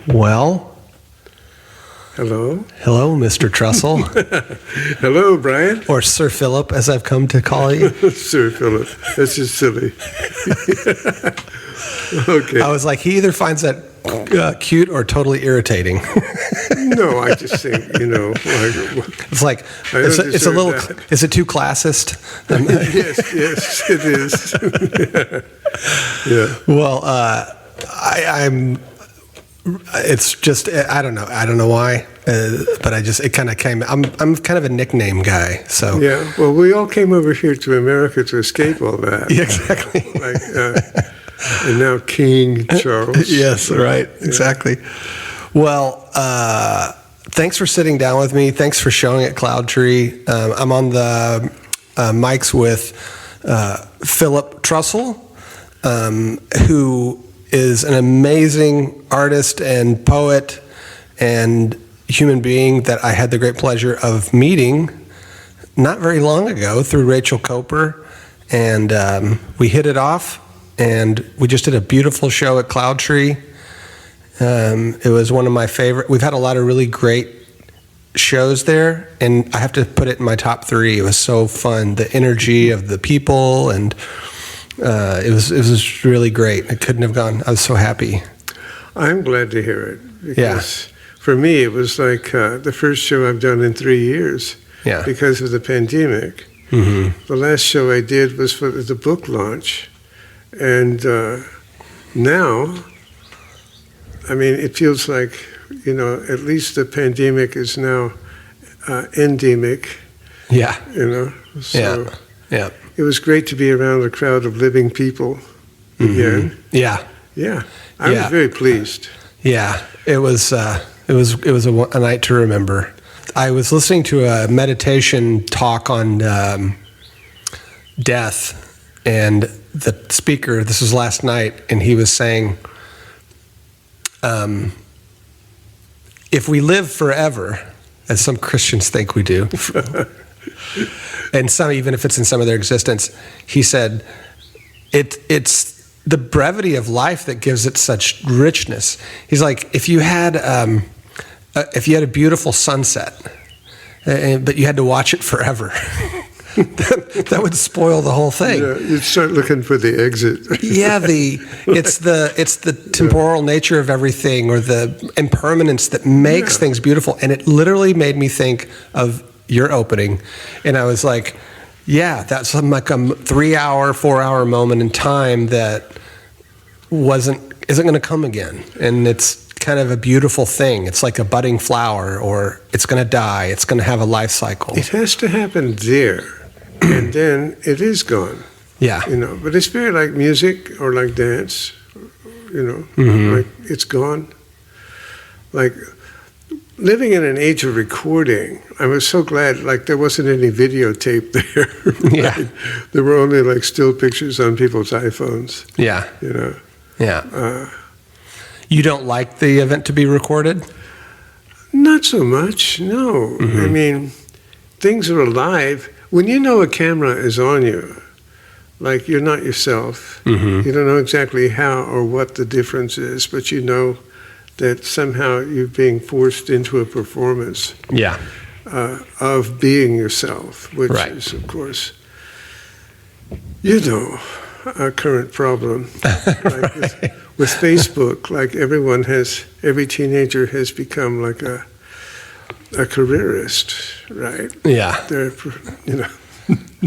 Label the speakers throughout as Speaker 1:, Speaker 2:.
Speaker 1: Well,
Speaker 2: Hello.
Speaker 1: hello, Mr. Trussell,
Speaker 2: Hello, Brian.
Speaker 1: or Sir Philip, as I've come to call you.
Speaker 2: Sir Philip. That's just silly. Okay.
Speaker 1: I was like, he either finds that cute or totally irritating.
Speaker 2: No, I just think,
Speaker 1: It's like,
Speaker 2: I don't
Speaker 1: it's a
Speaker 2: deserve
Speaker 1: little,
Speaker 2: that.
Speaker 1: is it too classist?
Speaker 2: yes, it is. Yeah.
Speaker 1: Well, it's just, I don't know why, but it kind of came, I'm kind of a nickname guy, so.
Speaker 2: Yeah. Well, we all came over here to America to escape all that.
Speaker 1: Yeah, exactly.
Speaker 2: And now King Charles.
Speaker 1: Yes, right, exactly. Well, thanks for sitting down with me. Thanks for showing at Cloud Tree. I'm on the mics with Philip Trussell, who is an amazing artist and poet and human being that I had the great pleasure of meeting not very long ago through Rachel Coper, and we hit it off, and we just did a beautiful show at Cloud Tree. It was one of my favorite. We've had a lot of really great shows there, and I have to put it in my top 3. It was so fun, the energy of the people, and it was really great. I couldn't have gone. I was so happy.
Speaker 2: I'm glad to hear it. Because for me, it was like the first show I've done in 3 years because of the pandemic.
Speaker 1: Mm-hmm.
Speaker 2: The last show I did was for the book launch. And now, I mean, it feels like, at least the pandemic is now endemic.
Speaker 1: Yeah.
Speaker 2: So
Speaker 1: yeah.
Speaker 2: it was great to be around a crowd of living people again.
Speaker 1: Mm-hmm. Yeah.
Speaker 2: Yeah. I was very pleased.
Speaker 1: Yeah. It was a night to remember. I was listening to a meditation talk on death, and the speaker, this was last night, and he was saying, if we live forever, as some Christians think we do, and some, even if it's in some of their existence, he said, it's the brevity of life that gives it such richness. He's like, if you had a beautiful sunset, but you had to watch it forever, that would spoil the whole thing.
Speaker 2: Yeah, you'd start looking for the exit.
Speaker 1: Yeah, it's the temporal nature of everything, or the impermanence that makes things beautiful. And it literally made me think of your opening, and I was like, yeah, that's like a 3-hour, 4-hour moment in time that isn't going to come again, and it's kind of a beautiful thing. It's like a budding flower, or it's going to die. It's going to have a life cycle.
Speaker 2: It has to happen there, and then it is gone.
Speaker 1: Yeah.
Speaker 2: But it's very like music or like dance,
Speaker 1: Mm-hmm.
Speaker 2: like it's gone. Like living in an age of recording, I was so glad like there wasn't any videotape there. Right?
Speaker 1: Yeah.
Speaker 2: There were only like still pictures on people's iPhones.
Speaker 1: Yeah.
Speaker 2: Yeah.
Speaker 1: You don't like the event to be recorded?
Speaker 2: Not so much, no.
Speaker 1: Mm-hmm.
Speaker 2: I mean, things are alive. When you know a camera is on you, like you're not yourself,
Speaker 1: Mm-hmm.
Speaker 2: you don't know exactly how or what the difference is, but you know that somehow you're being forced into a performance of being yourself, which is, of course, a current problem. Like with Facebook, like every teenager has become like a careerist, right?
Speaker 1: Yeah.
Speaker 2: They're,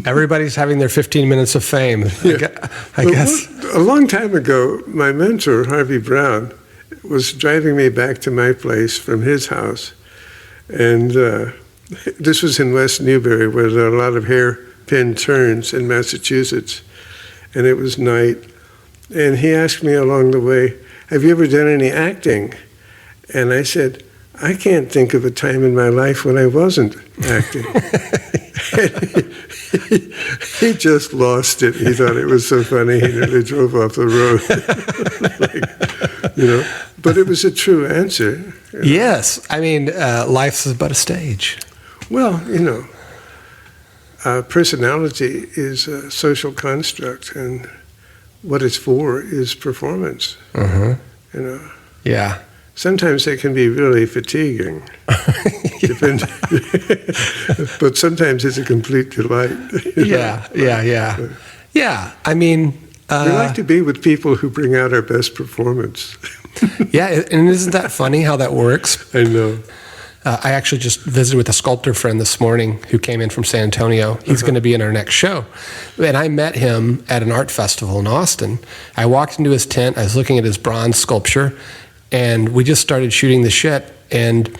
Speaker 1: Everybody's having their 15 minutes of fame.
Speaker 2: Yeah.
Speaker 1: I guess.
Speaker 2: A long time ago, my mentor, Harvey Brown, was driving me back to my place from his house. And this was in West Newbury, where there are a lot of hairpin turns in Massachusetts. And it was night. And he asked me along the way, have you ever done any acting? And I said, I can't think of a time in my life when I wasn't acting. He just lost it. He thought it was so funny. He nearly drove off the road. But it was a true answer.
Speaker 1: Yes. I mean, life is but a stage.
Speaker 2: Well, personality is a social construct, and what it's for is performance.
Speaker 1: Uh-huh.
Speaker 2: You know.
Speaker 1: Yeah.
Speaker 2: sometimes they can be really fatiguing. But sometimes it's a complete delight.
Speaker 1: Yeah. I mean,
Speaker 2: we like to be with people who bring out our best performance.
Speaker 1: yeah, and isn't that funny how that works?
Speaker 2: I know.
Speaker 1: I actually just visited with a sculptor friend this morning who came in from San Antonio. He's going to be in our next show. And I met him at an art festival in Austin. I walked into his tent. I was looking at his bronze sculpture, and we just started shooting the shit. And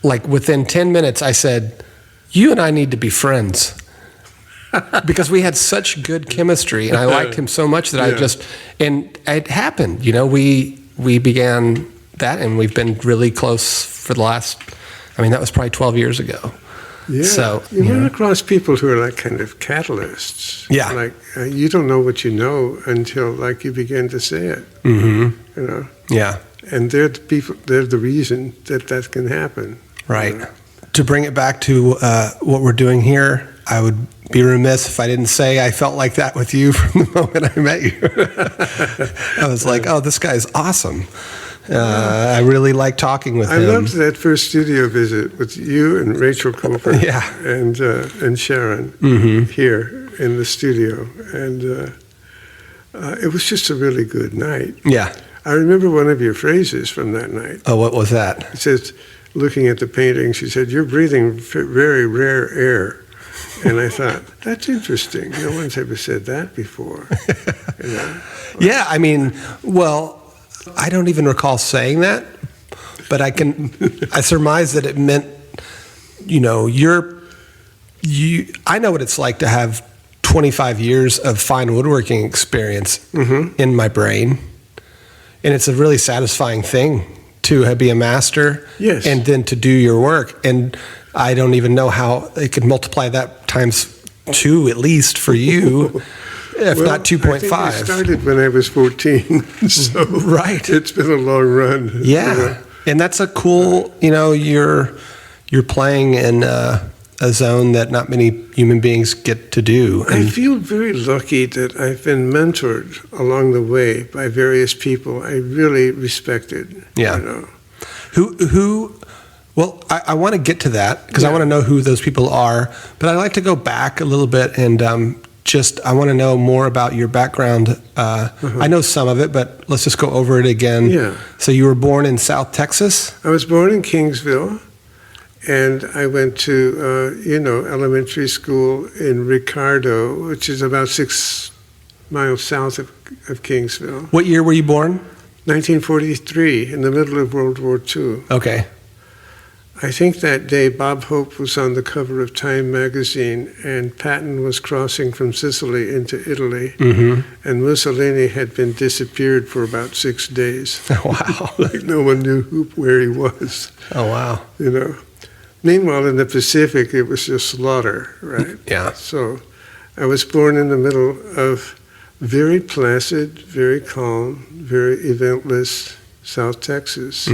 Speaker 1: like within 10 minutes, I said, you and I need to be friends. Because we had such good chemistry, and I liked him so much that and it happened. You know, we began that, and we've been really close for the last, that was probably 12 years ago.
Speaker 2: Yeah.
Speaker 1: So,
Speaker 2: you run across people who are like kind of catalysts.
Speaker 1: Yeah.
Speaker 2: Like you don't know what you know until like you begin to say it.
Speaker 1: Mm-hmm.
Speaker 2: You know.
Speaker 1: Yeah.
Speaker 2: And they're the people. They're the reason that can happen.
Speaker 1: Right.
Speaker 2: You know?
Speaker 1: To bring it back to what we're doing here, I would be remiss if I didn't say I felt like that with you from the moment I met you. I was like, oh, this guy's awesome. I really like talking with him.
Speaker 2: I loved that first studio visit with you and Rachel Cooper and Sharon here in the studio. And it was just a really good night.
Speaker 1: Yeah.
Speaker 2: I remember one of your phrases from that night.
Speaker 1: Oh, what was that?
Speaker 2: It says, looking at the painting, she said, "You're breathing very rare air." And I thought, that's interesting. No one's ever said that before. You know?
Speaker 1: Yeah, I don't even recall saying that, but I surmise that it meant, I know what it's like to have 25 years of fine woodworking experience in my brain. And it's a really satisfying thing to be a master and then to do your work. And I don't even know how they could multiply that times 2 at least for you. If not 2.5.
Speaker 2: I think I started when I was 14, so it's been a long run.
Speaker 1: Yeah, you know? And that's a cool, you're playing in a zone that not many human beings get to do.
Speaker 2: I feel very lucky that I've been mentored along the way by various people I really respected.
Speaker 1: Yeah.
Speaker 2: You know?
Speaker 1: Well, I want to get to that because I want to know who those people are, but I'd like to go back a little bit and I want to know more about your background. I know some of it, but let's just go over it again.
Speaker 2: Yeah.
Speaker 1: So you were born in South Texas?
Speaker 2: I was born in Kingsville, and I went to, elementary school in Ricardo, which is about 6 miles south of Kingsville.
Speaker 1: What year were you born?
Speaker 2: 1943, in the middle of World War II.
Speaker 1: Okay.
Speaker 2: I think that day Bob Hope was on the cover of Time magazine, and Patton was crossing from Sicily into Italy, and Mussolini had been disappeared for about 6 days.
Speaker 1: Oh, wow.
Speaker 2: Like no one knew where he was.
Speaker 1: Oh, wow.
Speaker 2: Meanwhile, in the Pacific, it was just slaughter, right?
Speaker 1: Yeah.
Speaker 2: So I was born in the middle of very placid, very calm, very eventless South Texas,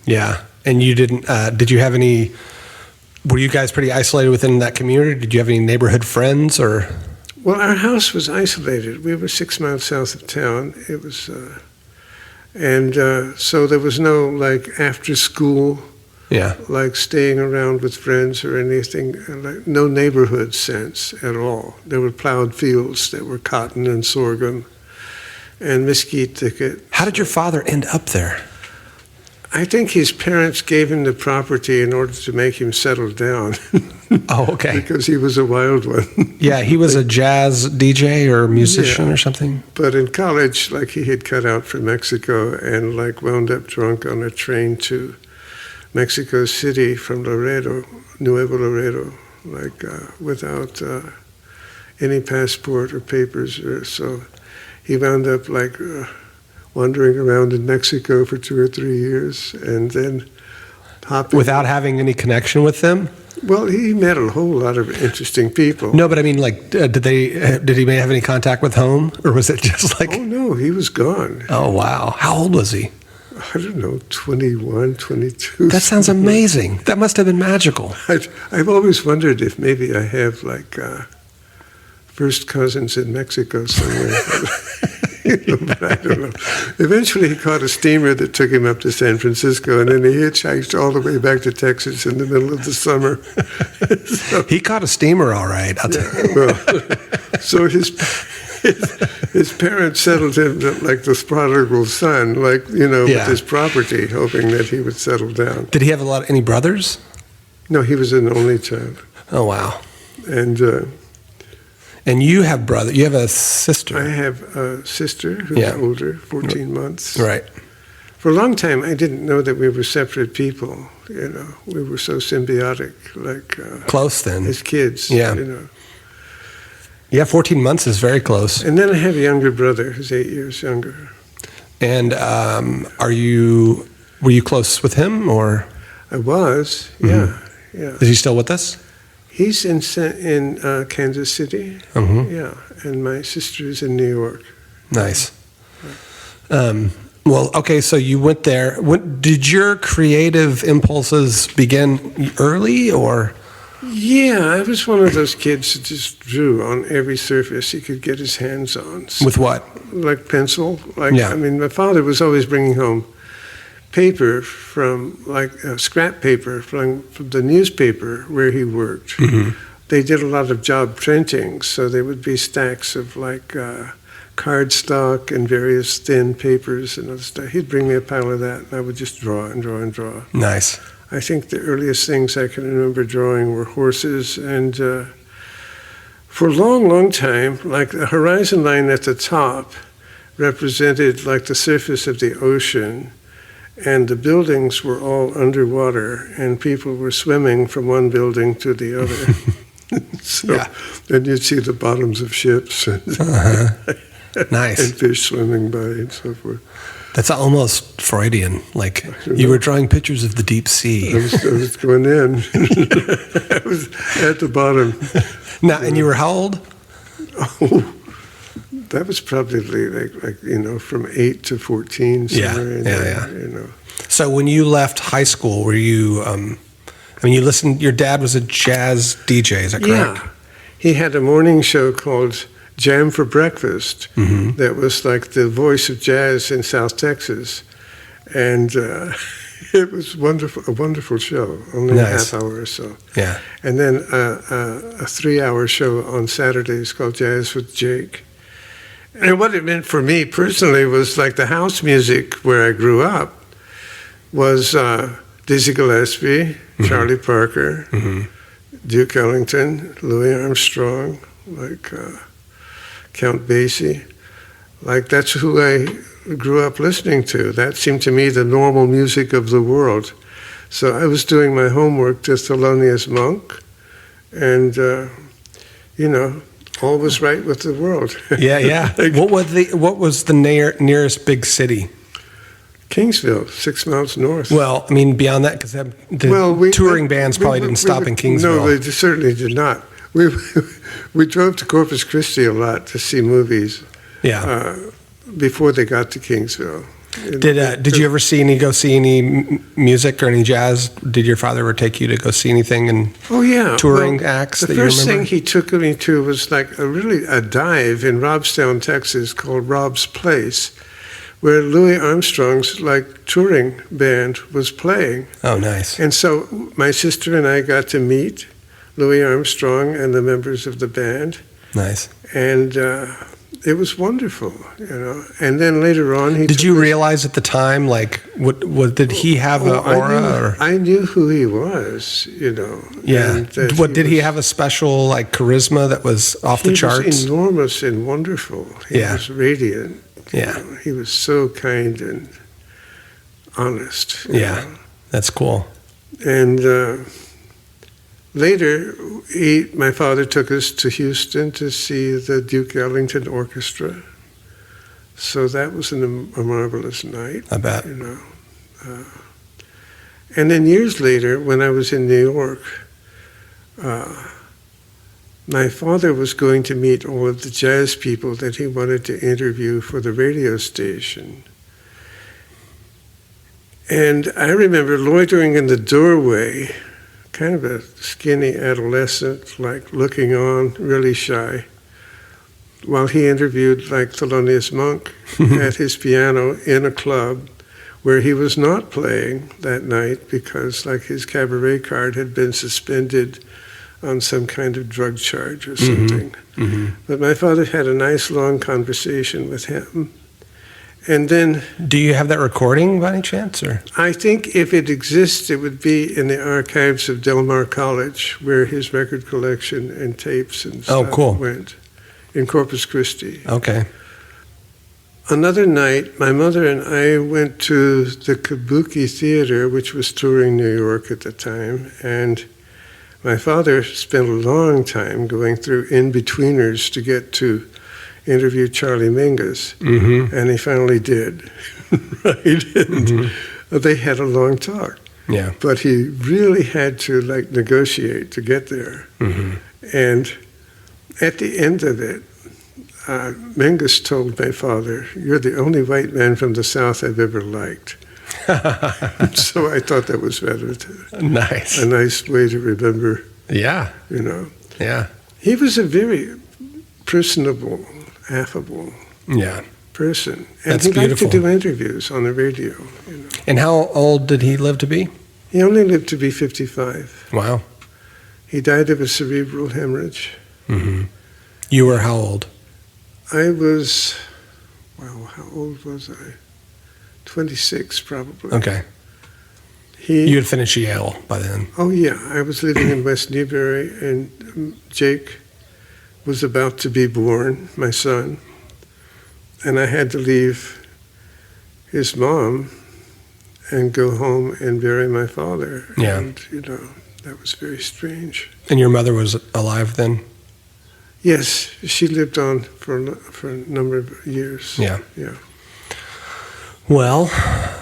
Speaker 1: Yeah. And you didn't, were you guys pretty isolated within that community? Did you have any neighborhood friends or?
Speaker 2: Well, our house was isolated. We were 6 miles south of town. It was, so there was no after school, like staying around with friends or anything, no neighborhood sense at all. There were plowed fields that were cotton and sorghum and mesquite thicket.
Speaker 1: How did your father end up there?
Speaker 2: I think his parents gave him the property in order to make him settle down.
Speaker 1: Oh, okay.
Speaker 2: Because he was a wild one.
Speaker 1: Yeah, he was a jazz DJ or musician or something.
Speaker 2: But in college, he had cut out from Mexico and wound up drunk on a train to Mexico City from Laredo, Nuevo Laredo, without any passport or papers. So he wound up wandering around in Mexico for 2 or 3 years, and then hopping.
Speaker 1: Without having any connection with them?
Speaker 2: Well, he met a whole lot of interesting people.
Speaker 1: No, but I mean, did he have any contact with home, or was it just
Speaker 2: Oh, no, he was gone.
Speaker 1: Oh, wow. How old was he?
Speaker 2: I don't know, 21, 22.
Speaker 1: That sounds amazing. That must have been magical.
Speaker 2: I've always wondered if maybe I have, first cousins in Mexico somewhere. But I don't know. Eventually, he caught a steamer that took him up to San Francisco, and then he hitchhiked all the way back to Texas in the middle of the summer. So,
Speaker 1: He caught a steamer, all right. I'll tell you.
Speaker 2: well, so his parents settled him like the prodigal son, like, with his property, hoping that he would settle down.
Speaker 1: Did he have any brothers?
Speaker 2: No, he was an only child.
Speaker 1: Oh, wow.
Speaker 2: And
Speaker 1: you have you have a sister.
Speaker 2: I have a sister who's older, 14 months.
Speaker 1: Right.
Speaker 2: For a long time, I didn't know that we were separate people. We were so symbiotic, like
Speaker 1: close then
Speaker 2: as kids.
Speaker 1: Yeah. Yeah, 14 months is very close.
Speaker 2: And then I have a younger brother who's 8 years younger.
Speaker 1: And were you close with him, or?
Speaker 2: I was, yeah.
Speaker 1: Is he still with us?
Speaker 2: He's in Kansas City, yeah, and my sister's in New York.
Speaker 1: Nice. Well, okay, so you went there. Did your creative impulses begin early, or?
Speaker 2: Yeah, I was one of those kids that just drew on every surface he could get his hands on.
Speaker 1: With what?
Speaker 2: Like pencil.
Speaker 1: Yeah.
Speaker 2: I mean, my father was always bringing home paper from, scrap paper from the newspaper where he worked.
Speaker 1: Mm-hmm.
Speaker 2: They did a lot of job printing, so there would be stacks of cardstock and various thin papers and other stuff. He'd bring me a pile of that, and I would just draw and draw and draw.
Speaker 1: Nice.
Speaker 2: I think the earliest things I can remember drawing were horses, and for a long, long time, like the horizon line at the top represented like the surface of the ocean, and the buildings were all underwater, and people were swimming from one building to the other. So then you'd see the bottoms of ships and,
Speaker 1: Nice.
Speaker 2: and fish swimming by and so forth.
Speaker 1: That's almost Freudian. Like you were drawing pictures of the deep sea.
Speaker 2: I was going in. I was at the bottom.
Speaker 1: Now, and you were how old?
Speaker 2: Oh, that was probably like from 8 to 14 somewhere in there.
Speaker 1: So when you left high school, were you? You listened. Your dad was a jazz DJ. Is that correct?
Speaker 2: Yeah, he had a morning show called Jam for Breakfast.
Speaker 1: Mm-hmm.
Speaker 2: That was like the voice of jazz in South Texas, and it was a wonderful show. Only a half hour or so.
Speaker 1: Yeah.
Speaker 2: And then a 3-hour show on Saturdays called Jazz with Jake. And what it meant for me personally was like the house music where I grew up was Dizzy Gillespie, Charlie Parker, Duke Ellington, Louis Armstrong, Count Basie. Like that's who I grew up listening to. That seemed to me the normal music of the world. So I was doing my homework to Thelonious Monk, and all was right with the world.
Speaker 1: Yeah. What was the nearest big city?
Speaker 2: Kingsville, 6 miles north.
Speaker 1: Well, beyond that, because touring bands probably didn't stop in Kingsville.
Speaker 2: No, they certainly did not. We drove to Corpus Christi a lot to see movies.
Speaker 1: Yeah.
Speaker 2: Before they got to Kingsville.
Speaker 1: Did you ever go see any music or any jazz? Did your father ever take you to go see anything and touring acts that you remember?
Speaker 2: The first thing he took me to was like a dive in Robstown, Texas called Rob's Place, where Louis Armstrong's touring band was playing.
Speaker 1: Oh, nice.
Speaker 2: And so my sister and I got to meet Louis Armstrong and the members of the band.
Speaker 1: Nice.
Speaker 2: And it was wonderful, And then later on,
Speaker 1: did you realize at the time, what did he have an aura?
Speaker 2: I knew who he was,
Speaker 1: Yeah. Did he have a special charisma that was off the charts?
Speaker 2: He was enormous and wonderful. He was radiant.
Speaker 1: Yeah.
Speaker 2: He was so kind and honest.
Speaker 1: Yeah. That's cool.
Speaker 2: And later, my father took us to Houston to see the Duke Ellington Orchestra. So that was a marvelous night.
Speaker 1: I bet.
Speaker 2: And then years later, when I was in New York, my father was going to meet all of the jazz people that he wanted to interview for the radio station. And I remember loitering in the doorway, kind of a skinny adolescent, looking on, really shy, while he interviewed like Thelonious Monk at his piano in a club where he was not playing that night because like his cabaret card had been suspended on some kind of drug charge or something. But my father had a nice long conversation with him. And then...
Speaker 1: Do you have that recording by any chance? Or?
Speaker 2: I think if it exists, it would be in the archives of Del Mar College, where his record collection and tapes and stuff went, in Corpus Christi.
Speaker 1: Okay.
Speaker 2: Another night, my mother and I went to the Kabuki Theater, which was touring New York at the time, and my father spent a long time going through in-betweeners to get to interview Charlie Mingus, and he finally did. Right? And they had a long talk.
Speaker 1: Yeah.
Speaker 2: But he really had to like negotiate to get there. And at the end of it, Mingus told my father, "You're the only white man from the South I've ever liked." So I thought that was rather
Speaker 1: nice.
Speaker 2: a nice way to remember.
Speaker 1: Yeah.
Speaker 2: You know.
Speaker 1: Yeah.
Speaker 2: He was a very personable, affable person. And
Speaker 1: That's
Speaker 2: he
Speaker 1: beautiful.
Speaker 2: liked to do interviews on the radio. You know.
Speaker 1: And how old did he live to be?
Speaker 2: He only lived to be 55.
Speaker 1: Wow.
Speaker 2: He died of a cerebral hemorrhage.
Speaker 1: You were how old?
Speaker 2: I was, well, how old was I? 26, probably.
Speaker 1: Okay. You had finished Yale by then.
Speaker 2: Oh, yeah. I was living in West Newbury, and Jake was about to be born, my son, and I had to leave his mom and go home and bury my father.
Speaker 1: Yeah.
Speaker 2: And, you know, that was very strange.
Speaker 1: And your mother was alive then?
Speaker 2: Yes, she lived on for a number of years.
Speaker 1: Yeah.
Speaker 2: Yeah.
Speaker 1: Well,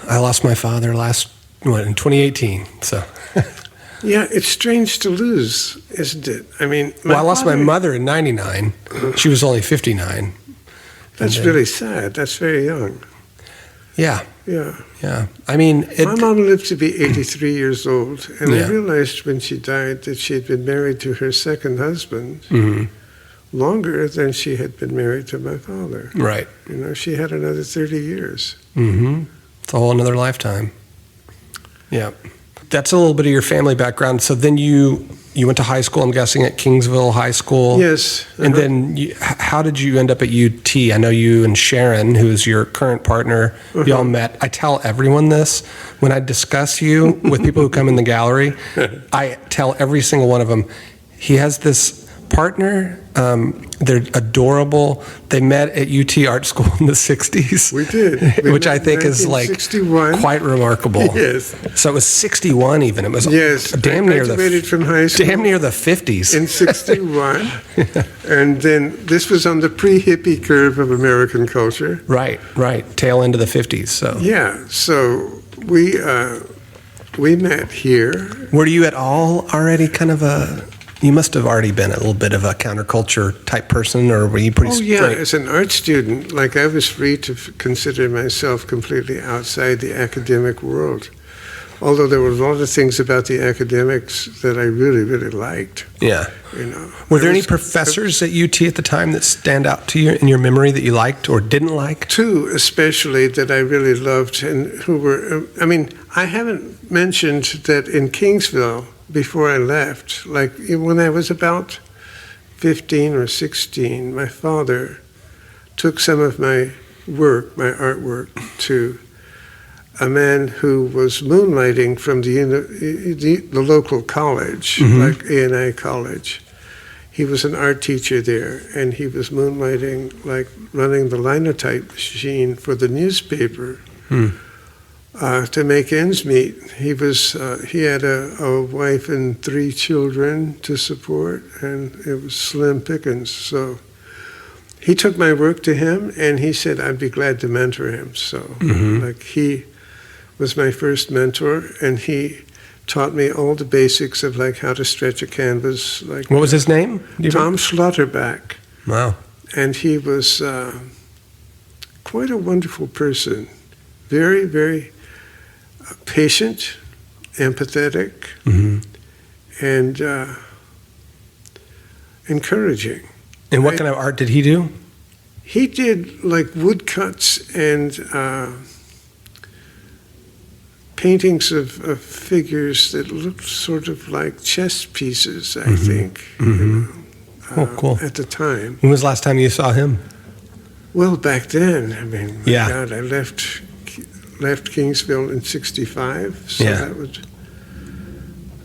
Speaker 1: I lost my father in 2018, so...
Speaker 2: Yeah, it's strange to lose, isn't it? I mean...
Speaker 1: I lost my mother in 99. She was only 59.
Speaker 2: That's really sad. That's very young.
Speaker 1: Yeah.
Speaker 2: Yeah.
Speaker 1: Yeah. I mean...
Speaker 2: My mom lived to be 83 years old, and I realized when she died that she had been married to her second husband longer than she had been married to my father.
Speaker 1: Right.
Speaker 2: You know, she had another 30 years.
Speaker 1: It's a whole another lifetime. Yeah. That's a little bit of your family background. So then you went to high school, I'm guessing, at Kingsville High School.
Speaker 2: Yes.
Speaker 1: And then how did you end up at UT? I know you and Sharon, who is your current partner, y'all met. I tell everyone this. When I discuss you with people who come in the gallery, I tell every single one of them, he has this partner. They're adorable. They met at UT Art School in the 60s.
Speaker 2: We did.
Speaker 1: Which I think is like
Speaker 2: 1961.
Speaker 1: quite remarkable.
Speaker 2: Yes.
Speaker 1: So it was 61 even. It was
Speaker 2: damn near graduated from high school.
Speaker 1: Damn near the 50s.
Speaker 2: In 61. And then this was on the pre-hippie curve of American culture.
Speaker 1: Right. Tail end of the 50s. So
Speaker 2: yeah. So we met here.
Speaker 1: Were you at all already kind of you must have already been a little bit of a counterculture type person, or were you pretty straight?
Speaker 2: Oh, yeah. As an art student, like I was free to consider myself completely outside the academic world. Although there were a lot of things about the academics that I really, really liked.
Speaker 1: Yeah.
Speaker 2: You know.
Speaker 1: Were there any professors at UT at the time that stand out to you in your memory that you liked or didn't like?
Speaker 2: Two especially that I really loved and who were, I haven't mentioned that in Kingsville, before I left, like when I was about 15 or 16, my father took some of my work, my artwork, to a man who was moonlighting from the local college, like A&I College. He was an art teacher there, and he was moonlighting, like running the linotype machine for the newspaper. To make ends meet. He had a wife and 3 children to support, and it was slim pickings. So he took my work to him, and he said I'd be glad to mentor him. So like he was my first mentor, and he taught me all the basics of like how to stretch a canvas. Like
Speaker 1: what was his name?
Speaker 2: Tom Schlotterbeck.
Speaker 1: Wow.
Speaker 2: And he was quite a wonderful person. Very, very patient, empathetic, and encouraging.
Speaker 1: And what kind of art did he do?
Speaker 2: he did like woodcuts and paintings of figures that looked sort of like chess pieces, I think,
Speaker 1: cool.
Speaker 2: at the time.
Speaker 1: When was the last time you saw him?
Speaker 2: Well, back then, I mean, my
Speaker 1: Yeah.
Speaker 2: God, I left Kingsville in 65, so
Speaker 1: Yeah.
Speaker 2: that would,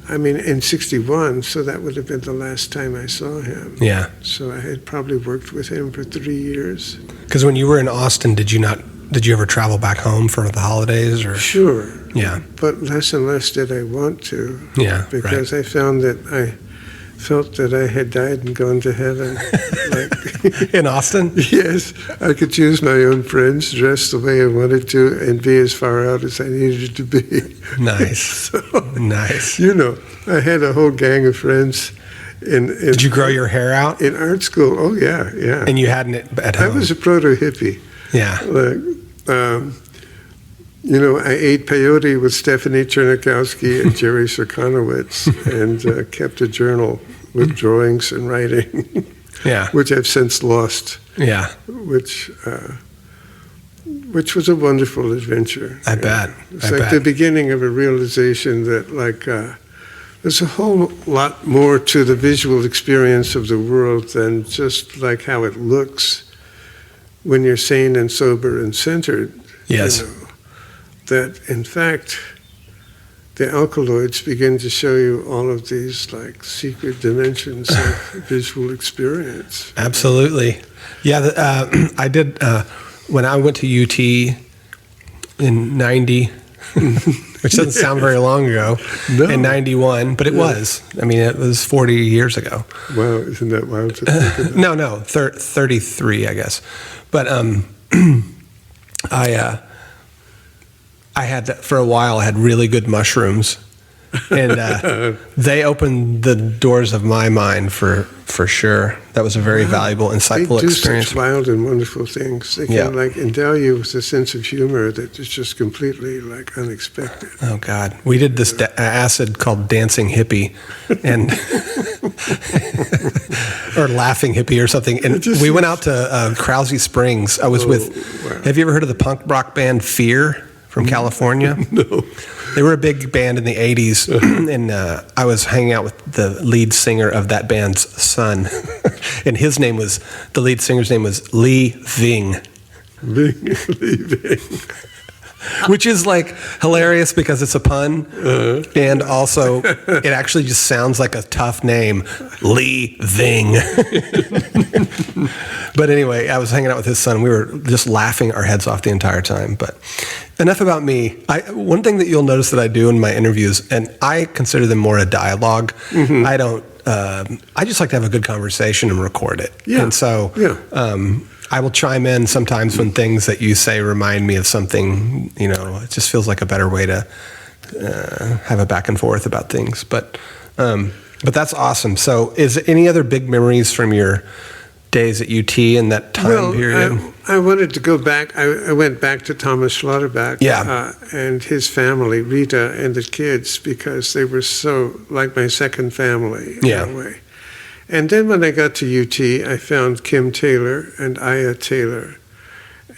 Speaker 2: I mean, in 61, so that would have been the last time I saw him.
Speaker 1: Yeah.
Speaker 2: So I had probably worked with him for 3 years.
Speaker 1: Because when you were in Austin, did you ever travel back home for the holidays or?
Speaker 2: Sure.
Speaker 1: Yeah.
Speaker 2: But less and less did I want to.
Speaker 1: Yeah.
Speaker 2: Because I found that I felt that I had died and gone to heaven.
Speaker 1: In Austin?
Speaker 2: Yes, I could choose my own friends, dress the way I wanted to, and be as far out as I needed to be.
Speaker 1: Nice. Nice.
Speaker 2: You know, I had a whole gang of friends.
Speaker 1: Did you grow your hair out?
Speaker 2: In art school? Oh, yeah, yeah.
Speaker 1: And you hadn't at
Speaker 2: I
Speaker 1: home?
Speaker 2: was a proto-hippie.
Speaker 1: Yeah.
Speaker 2: You know, I ate peyote with Stephanie Chernikowski and Jerry Serkanowitz and kept a journal with drawings and writing,
Speaker 1: Yeah.
Speaker 2: which I've since lost,
Speaker 1: Yeah.
Speaker 2: which was a wonderful adventure.
Speaker 1: I bet.
Speaker 2: It's like the beginning of a realization that, like, there's a whole lot more to the visual experience of the world than just like how it looks when you're sane and sober and centered.
Speaker 1: Yes.
Speaker 2: You know, that in fact, the alkaloids begin to show you all of these like secret dimensions of visual experience.
Speaker 1: Absolutely. Yeah, I did, when I went to UT in 90, which doesn't sound very long ago,
Speaker 2: No.
Speaker 1: in 91, but it was. I mean, it was 40 years ago.
Speaker 2: Wow, isn't that wild to think about?
Speaker 1: No, 33, I guess. But I had, for a while, I had really good mushrooms. And they opened the doors of my mind for sure. That was a very valuable, insightful
Speaker 2: They do
Speaker 1: experience.
Speaker 2: such wild and wonderful things. They can like endow you with a sense of humor that is just completely like unexpected.
Speaker 1: Oh God, we did this acid called Dancing Hippie, and or Laughing Hippie or something. And we went out to Krause Springs. I was with.
Speaker 2: Wow.
Speaker 1: Have you ever heard of the punk rock band Fear from California?
Speaker 2: No.
Speaker 1: They were a big band in the 80s, and I was hanging out with the lead singer of that band's son, and the lead singer's name was Lee Ving.
Speaker 2: Leaving.
Speaker 1: Which is like hilarious because it's a pun, and also it actually just sounds like a tough name, Lee Ving. But anyway, I was hanging out with his son. We were just laughing our heads off the entire time. But enough about me. One thing that you'll notice that I do in my interviews, and I consider them more a dialogue.
Speaker 2: Mm-hmm.
Speaker 1: I don't. I just like to have a good conversation and record it.
Speaker 2: Yeah.
Speaker 1: And so.
Speaker 2: Yeah.
Speaker 1: I will chime in sometimes when things that you say remind me of something, you know, it just feels like a better way to have a back and forth about things. But that's awesome. So is there any other big memories from your days at UT in that time period?
Speaker 2: I wanted to go back. I went back to Thomas Schlotterbeck and his family, Rita and the kids, because they were so like my second family in a way. And then when I got to UT, I found Kim Taylor and Aya Taylor.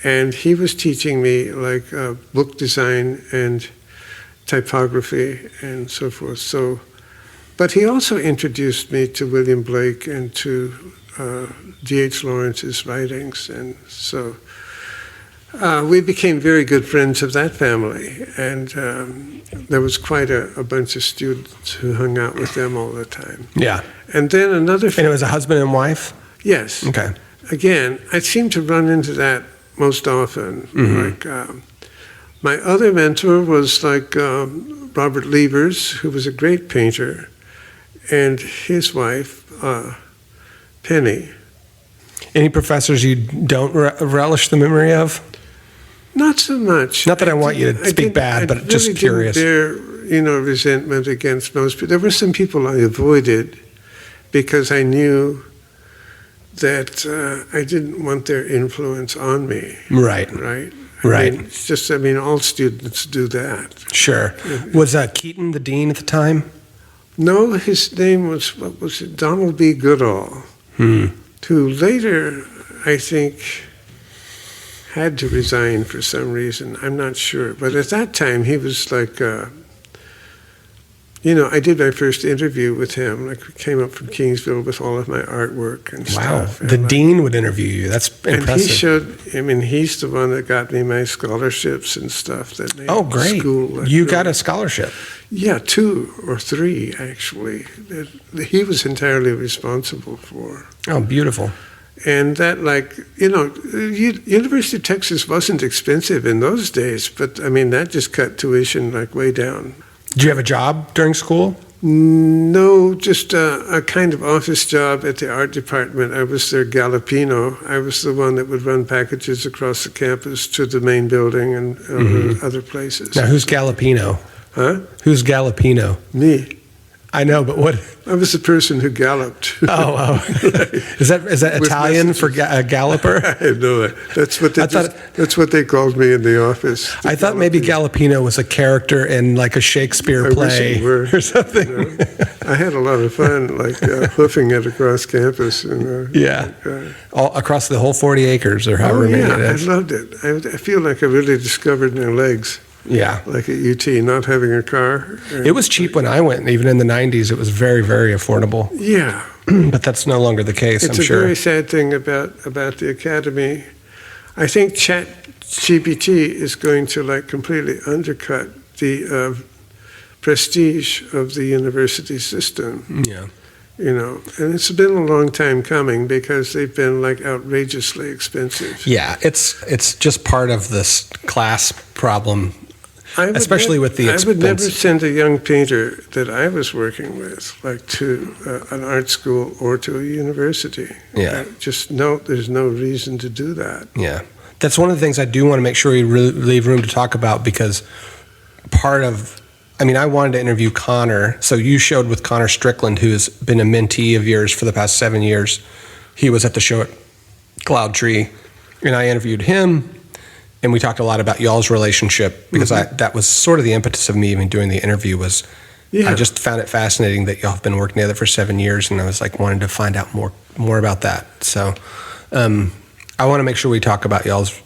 Speaker 2: And he was teaching me like book design and typography and so forth. So, but he also introduced me to William Blake and to D.H. Lawrence's writings. And so we became very good friends of that family. And there was quite a bunch of students who hung out with them all the time.
Speaker 1: Yeah.
Speaker 2: And then another...
Speaker 1: And it was a husband and wife?
Speaker 2: Yes.
Speaker 1: Okay.
Speaker 2: Again, I seem to run into that most often.
Speaker 1: Mm-hmm.
Speaker 2: Like, my other mentor was like Robert Levers, who was a great painter, and his wife, Penny.
Speaker 1: Any professors you don't relish the memory of?
Speaker 2: Not so much.
Speaker 1: Not that I want you to speak bad, but just
Speaker 2: really
Speaker 1: curious.
Speaker 2: Didn't bear, resentment against most people. There were some people I avoided because I knew that I didn't want their influence on me.
Speaker 1: Right.
Speaker 2: Right.
Speaker 1: Right.
Speaker 2: It's just, all students do that.
Speaker 1: Sure. Was Keaton the dean at the time?
Speaker 2: No, his name was, Donald B. Goodall, who later, I think, had to resign for some reason. I'm not sure. But at that time, he was like, I did my first interview with him. Like, we came up from Kingsville with all of my artwork and
Speaker 1: Wow.
Speaker 2: stuff.
Speaker 1: The dean would interview you. That's impressive.
Speaker 2: And he showed, he's the one that got me my scholarships and stuff. That made
Speaker 1: Oh, great.
Speaker 2: School
Speaker 1: You got a scholarship.
Speaker 2: Yeah, 2 or 3, actually, that he was entirely responsible for.
Speaker 1: Oh, beautiful.
Speaker 2: And that, University of Texas wasn't expensive in those days, but, that just cut tuition, way down.
Speaker 1: Did you have a job during school?
Speaker 2: No, just a kind of office job at the art department. I was their Galapino. I was the one that would run packages across the campus to the main building and other places.
Speaker 1: Now, who's Galapino?
Speaker 2: Huh?
Speaker 1: Who's Galapino?
Speaker 2: Me.
Speaker 1: I know, but what?
Speaker 2: I was the person who galloped.
Speaker 1: Oh. Is that Italian for galloper?
Speaker 2: I have no idea. That's what they called me in the office.
Speaker 1: I thought maybe Galapino was a character in a Shakespeare play or something.
Speaker 2: I had a lot of fun, hoofing it across campus.
Speaker 1: All across the whole 40 acres or however many it is.
Speaker 2: I loved it. I feel like I really discovered my legs.
Speaker 1: Yeah.
Speaker 2: Like at UT, not having a car.
Speaker 1: It was cheap when I went. Even in the 90s, it was very, very affordable.
Speaker 2: Yeah.
Speaker 1: But that's no longer the case, I'm sure.
Speaker 2: It's a very sad thing about the academy. I think ChatGPT is going to completely undercut the prestige of the university system.
Speaker 1: Yeah.
Speaker 2: And it's been a long time coming because they've been outrageously expensive.
Speaker 1: Yeah, it's just part of this class problem. Especially with the expense.
Speaker 2: I would never send a young painter that I was working with, to an art school or to a university.
Speaker 1: Yeah.
Speaker 2: There's no reason to do that.
Speaker 1: Yeah. That's one of the things I do want to make sure we leave room to talk about because I wanted to interview Connor. So you showed with Connor Strickland, who has been a mentee of yours for the past 7 years. He was at the show at Cloud Tree, and I interviewed him. And we talked a lot about y'all's relationship because that was sort of the impetus of me even doing the interview was I just found it fascinating that y'all have been working together for 7 years, and I was wanting to find out more about that. So I want to make sure we talk about y'all's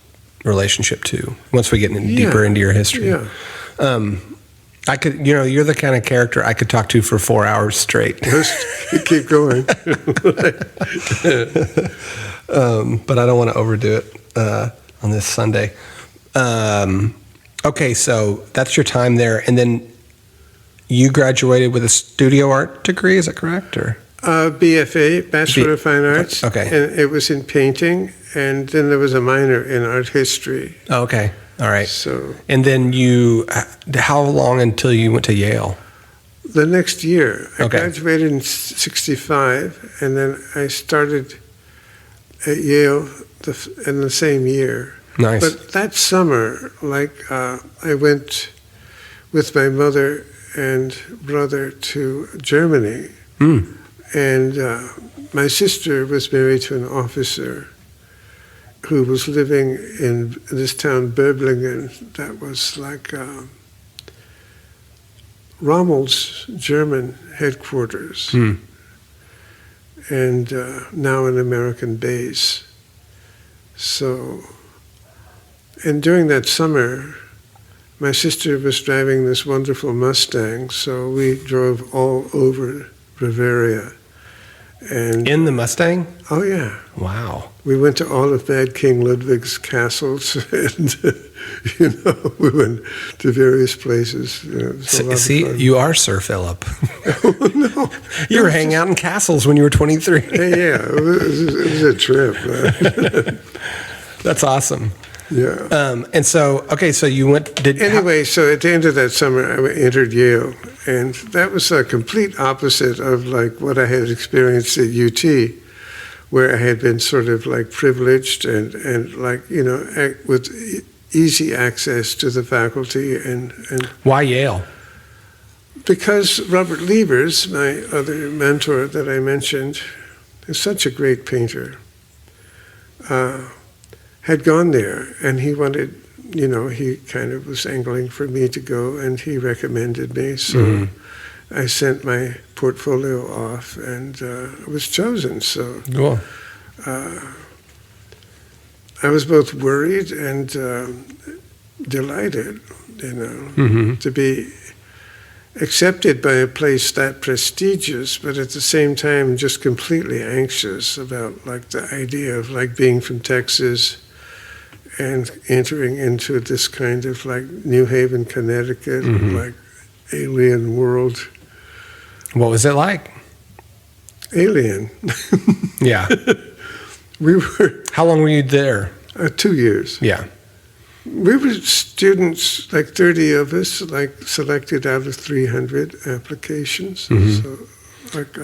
Speaker 1: relationship too once we get deeper into your history.
Speaker 2: Yeah.
Speaker 1: I could, you're the kind of character I could talk to for 4 hours straight.
Speaker 2: Just keep going.
Speaker 1: But I don't want to overdo it. On this Sunday. Okay, so that's your time there. And then you graduated with a studio art degree, is that correct? Or
Speaker 2: BFA, Bachelor of Fine Arts.
Speaker 1: Okay.
Speaker 2: And it was in painting, and then there was a minor in art history.
Speaker 1: Oh, okay, all right.
Speaker 2: So,
Speaker 1: and then how long until you went to Yale?
Speaker 2: The next year. I
Speaker 1: Okay.
Speaker 2: graduated in 65, and then I started at Yale in the same year.
Speaker 1: Nice.
Speaker 2: But that summer, I went with my mother and brother to Germany. And my sister was married to an officer who was living in this town, Böblingen, that was Rommel's German headquarters. And now an American base. So, and during that summer, my sister was driving this wonderful Mustang, so we drove all over Bavaria. And
Speaker 1: in the Mustang?
Speaker 2: Oh, yeah.
Speaker 1: Wow.
Speaker 2: We went to all of Mad King Ludwig's castles, and, we went to various places.
Speaker 1: See, you are Sir Philip.
Speaker 2: Oh, no.
Speaker 1: You were hanging out in castles when you were 23.
Speaker 2: Yeah, it was a trip.
Speaker 1: That's awesome.
Speaker 2: Yeah.
Speaker 1: And so, okay, so you went...
Speaker 2: Anyway, so at the end of that summer, I entered Yale, and that was a complete opposite of what I had experienced at UT, where I had been sort of privileged and with easy access to the faculty and
Speaker 1: Why Yale?
Speaker 2: Because Robert Liebers, my other mentor that I mentioned, is such a great painter, had gone there, and he wanted, he kind of was angling for me to go, and he recommended me. So I sent my portfolio off, and I was chosen. So
Speaker 1: Cool.
Speaker 2: I was both worried and delighted, to be accepted by a place that prestigious, but at the same time just completely anxious about like the idea of like being from Texas and entering into this kind of like New Haven, Connecticut, like alien world.
Speaker 1: What was it like?
Speaker 2: Alien.
Speaker 1: Yeah.
Speaker 2: We were.
Speaker 1: How long were you there?
Speaker 2: 2 years.
Speaker 1: Yeah.
Speaker 2: We were students, like 30 of us, like selected out of 300 applications. So, like,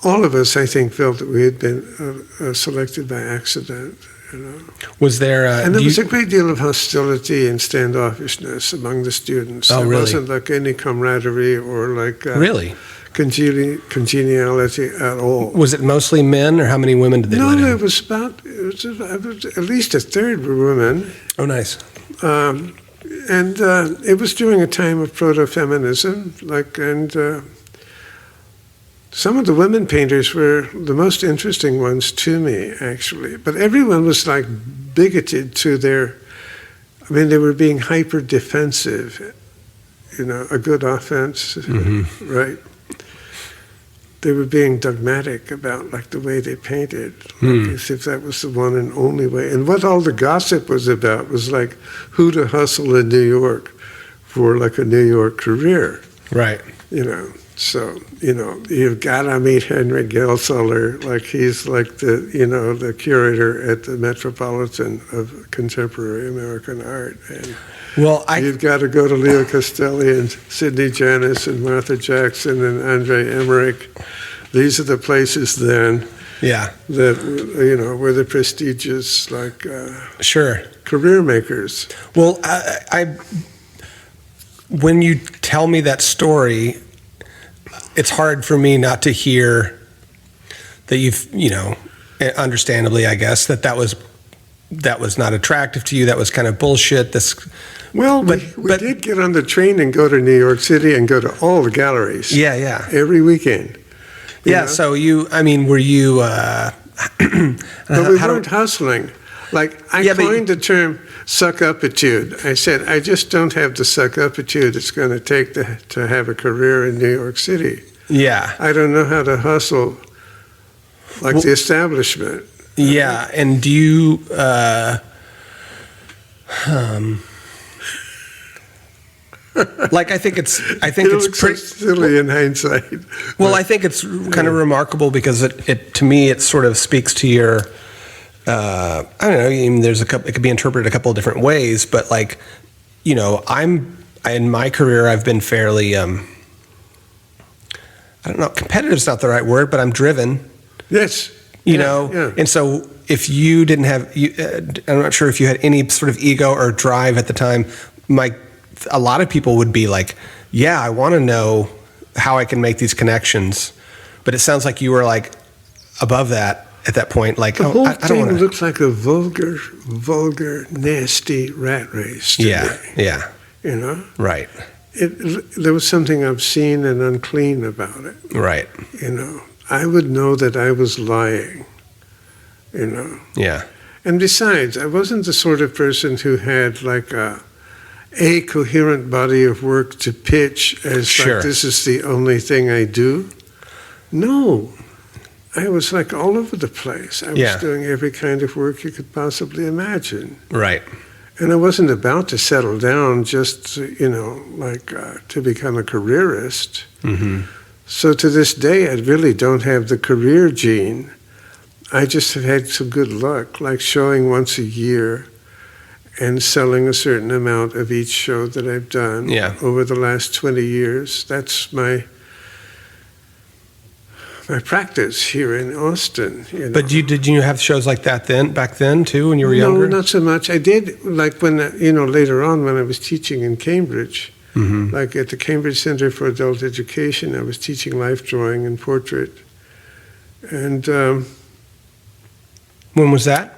Speaker 2: all of us, I think, felt that we had been selected by accident.
Speaker 1: Was there?
Speaker 2: And there was a great deal of hostility and standoffishness among the students.
Speaker 1: Oh,
Speaker 2: there
Speaker 1: really?
Speaker 2: wasn't like any camaraderie or like
Speaker 1: Really?
Speaker 2: congeniality at all.
Speaker 1: Was it mostly men, or how many women did they let in?
Speaker 2: No, it was at least a third were women.
Speaker 1: Oh, nice.
Speaker 2: And it was during a time of proto-feminism, and some of the women painters were the most interesting ones to me, actually. But everyone was like bigoted to they were being hyper-defensive, a good offense, right? They were being dogmatic about like the way they painted, as if that was the one and only way. And what all the gossip was about was like who to hustle in New York for like a New York career.
Speaker 1: Right.
Speaker 2: So, you've got to meet Henry Gelseller, like he's like the curator at the Metropolitan of Contemporary American Art. And you've got to go to Leo Castelli and Sidney Janis and Martha Jackson and Andre Emmerich. These are the places then that, were the prestigious, like, career makers.
Speaker 1: Well, I when you tell me that story, it's hard for me not to hear that you've, understandably, I guess, that was not attractive to you. That was kind of bullshit.
Speaker 2: We did get on the train and go to New York City and go to all the galleries.
Speaker 1: Yeah.
Speaker 2: Every weekend.
Speaker 1: Yeah. So were you?
Speaker 2: But we weren't hustling. Like, I coined the term suck-uppitude. I said, I just don't have the suck-uppitude it's going to take to have a career in New York City.
Speaker 1: Yeah.
Speaker 2: I don't know how to hustle like the establishment.
Speaker 1: Yeah, and do you, like, I think it's
Speaker 2: pretty silly in hindsight.
Speaker 1: Well, I think it's kind of remarkable because it to me it sort of speaks to your. I don't know. I mean, it could be interpreted a couple of different ways, but like, in my career I've been fairly. I don't know. Competitive is not the right word, but I'm driven.
Speaker 2: Yes.
Speaker 1: And so if you didn't have, I'm not sure if you had any sort of ego or drive at the time. A lot of people would be like, yeah, I want to know how I can make these connections. But it sounds like you were like above that at that point. Like,
Speaker 2: the whole thing looks like a vulgar, nasty rat race to me.
Speaker 1: Yeah. Right.
Speaker 2: There was something obscene and unclean about it.
Speaker 1: Right.
Speaker 2: I would know that I was lying,
Speaker 1: Yeah.
Speaker 2: And besides, I wasn't the sort of person who had like a coherent body of work to pitch as like, this is the only thing I do. No. I was like all over the place. I was doing every kind of work you could possibly imagine.
Speaker 1: Right.
Speaker 2: And I wasn't about to settle down just, to become a careerist. Mm-hmm. So to this day, I really don't have the career gene. I just have had some good luck, like showing once a year and selling a certain amount of each show that I've done over the last 20 years. That's my practice here in Austin.
Speaker 1: But did you have shows like that back then too, when you were younger?
Speaker 2: No, not so much. I did, like when, later on when I was teaching in Cambridge, like at the Cambridge Center for Adult Education, I was teaching life drawing and portrait. And
Speaker 1: when was that?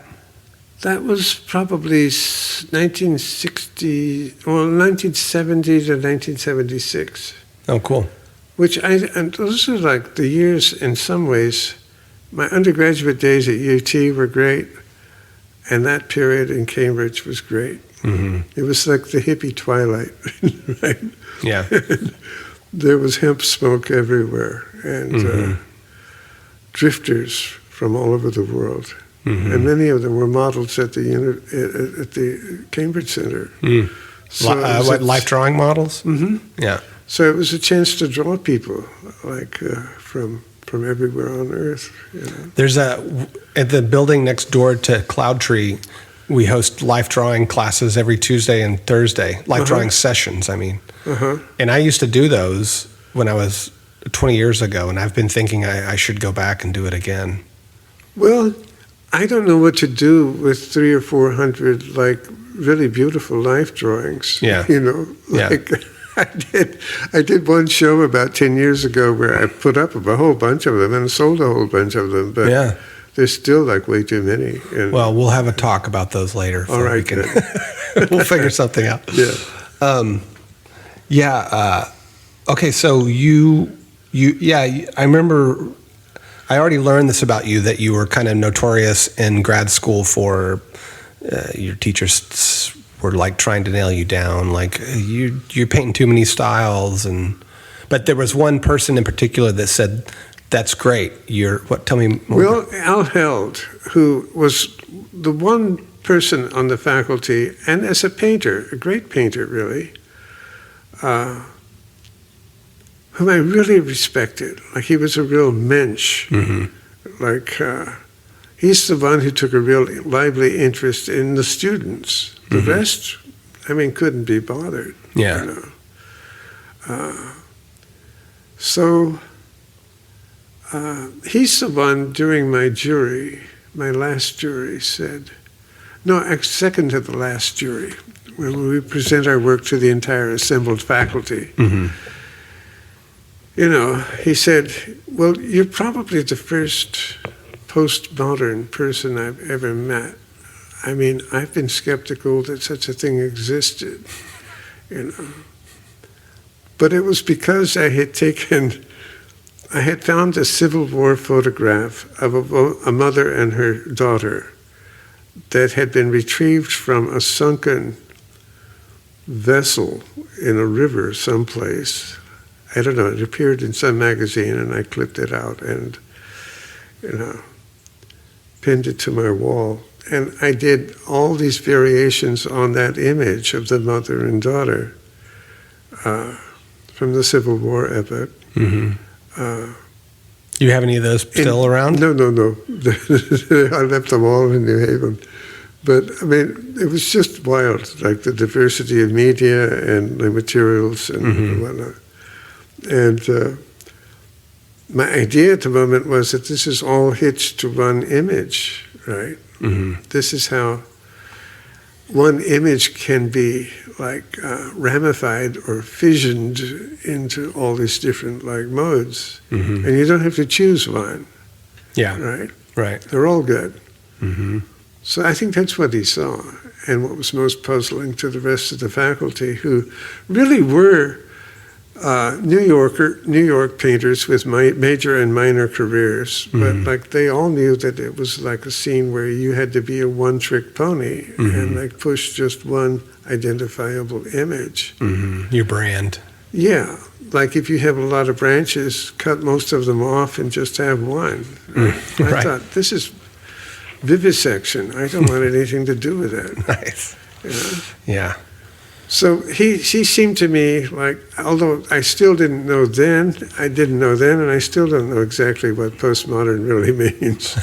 Speaker 2: That was probably 1970 to 1976.
Speaker 1: Oh, cool.
Speaker 2: And those are like the years, in some ways, my undergraduate days at UT were great, and that period in Cambridge was great. It was like the hippie twilight, right?
Speaker 1: Yeah.
Speaker 2: There was hemp smoke everywhere, and drifters from all over the world. And many of them were models at the Cambridge Center. So
Speaker 1: What, life drawing models? Yeah.
Speaker 2: So it was a chance to draw people like from everywhere on Earth. You know?
Speaker 1: There's at the building next door to Cloud Tree, we host life drawing classes every Tuesday and Thursday, life drawing sessions, I mean. And I used to do those when I was 20 years ago, and I've been thinking I should go back and do it again.
Speaker 2: Well, I don't know what to do with 300 or 400 like really beautiful life drawings.
Speaker 1: Yeah.
Speaker 2: You know, like I did one show about 10 years ago where I put up a whole bunch of them and sold a whole bunch of them, but there's still like way too many. And
Speaker 1: well, we'll have a talk about those later.
Speaker 2: All right, good.
Speaker 1: We'll figure something out.
Speaker 2: Yeah.
Speaker 1: Okay, so I remember I already learned this about you, that you were kind of notorious in grad school for your teachers were like trying to nail you down, like you're painting too many styles, but there was one person in particular that said, "That's great. Tell me more."
Speaker 2: Well, Al Held, who was the one person on the faculty, and as a painter, a great painter really, whom I really respected. Like he was a real mensch. Like he's the one who took a real lively interest in the students. The rest, I mean, couldn't be bothered.
Speaker 1: Yeah.
Speaker 2: You know? So he's the one during my last jury said, second to the last jury, when we present our work to the entire assembled faculty. You know, he said, well, you're probably the first postmodern person I've ever met. I mean, I've been skeptical that such a thing existed, you know. But it was because I had found a Civil War photograph of a mother and her daughter that had been retrieved from a sunken vessel in a river someplace. I don't know, it appeared in some magazine, and I clipped it out and, you know, pinned it to my wall. And I did all these variations on that image of the mother and daughter from the Civil War epoch.
Speaker 1: You have any of those still around?
Speaker 2: No. I left them all in New Haven. But, I mean, it was just wild, like the diversity of media and the materials and whatnot. And my idea at the moment was that this is all hitched to one image, right? This is how one image can be like ramified or fissioned into all these different like modes. And you don't have to choose one.
Speaker 1: Yeah.
Speaker 2: Right. They're all good. So I think that's what he saw, and what was most puzzling to the rest of the faculty, who really were New York painters with major and minor careers, but like they all knew that it was like a scene where you had to be a one-trick pony and like push just one identifiable image.
Speaker 1: Your brand.
Speaker 2: Yeah, like if you have a lot of branches, cut most of them off and just have one. I thought, this is vivisection. I don't want anything to do with that.
Speaker 1: Nice.
Speaker 2: You know?
Speaker 1: Yeah.
Speaker 2: So he seemed to me like, although I still didn't know then, and I still don't know exactly what postmodern really means.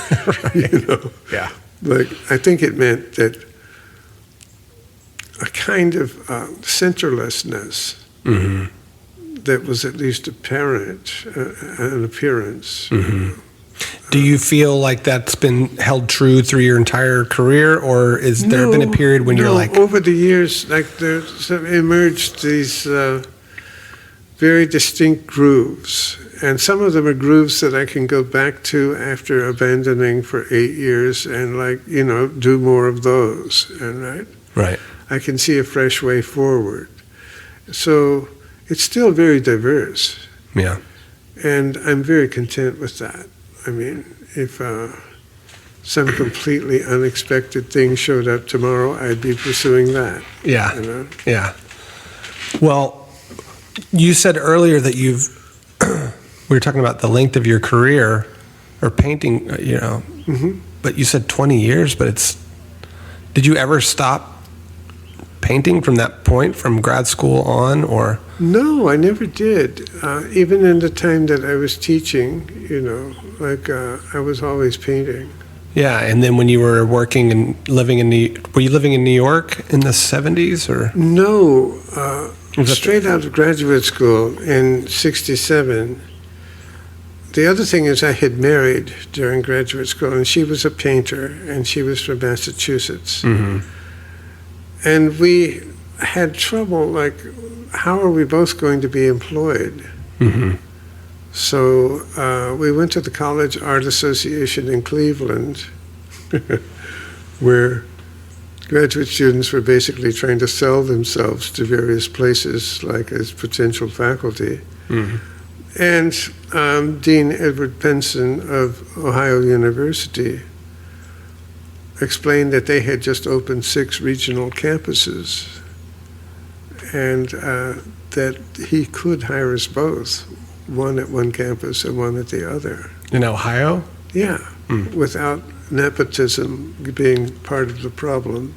Speaker 2: You know?
Speaker 1: Yeah.
Speaker 2: Like, I think it meant that a kind of centerlessness that was at least apparent, an appearance.
Speaker 1: Do you feel like that's been held true through your entire career, or is there been a period when you're like...
Speaker 2: over the years, like there's emerged these very distinct grooves, and some of them are grooves that I can go back to after abandoning for 8 years and like, you know, do more of those, and
Speaker 1: Right.
Speaker 2: I can see a fresh way forward. So it's still very diverse.
Speaker 1: Yeah.
Speaker 2: And I'm very content with that. I mean, if some completely unexpected thing showed up tomorrow, I'd be pursuing that.
Speaker 1: Yeah.
Speaker 2: You know?
Speaker 1: Yeah. Well, you said earlier that we were talking about the length of your career or painting, but you said 20 years, but did you ever stop painting from that point, from grad school on, or?
Speaker 2: No, I never did. Even in the time that I was teaching, I was always painting.
Speaker 1: Yeah, and then when you were working and living were you living in New York in the 70s, or?
Speaker 2: No, straight out of graduate school in '67. The other thing is I had married during graduate school, and she was a painter, and she was from Massachusetts.
Speaker 1: Mm-hmm.
Speaker 2: And we had trouble, like, how are we both going to be employed?
Speaker 1: Mm-hmm.
Speaker 2: So we went to the College Art Association in Cleveland, where graduate students were basically trying to sell themselves to various places, like as potential faculty.
Speaker 1: Mm-hmm.
Speaker 2: And Dean Edward Penson of Ohio University explained that they had just opened 6 regional campuses, and that he could hire us both, one at one campus and one at the other.
Speaker 1: In Ohio?
Speaker 2: Yeah, without nepotism being part of the problem.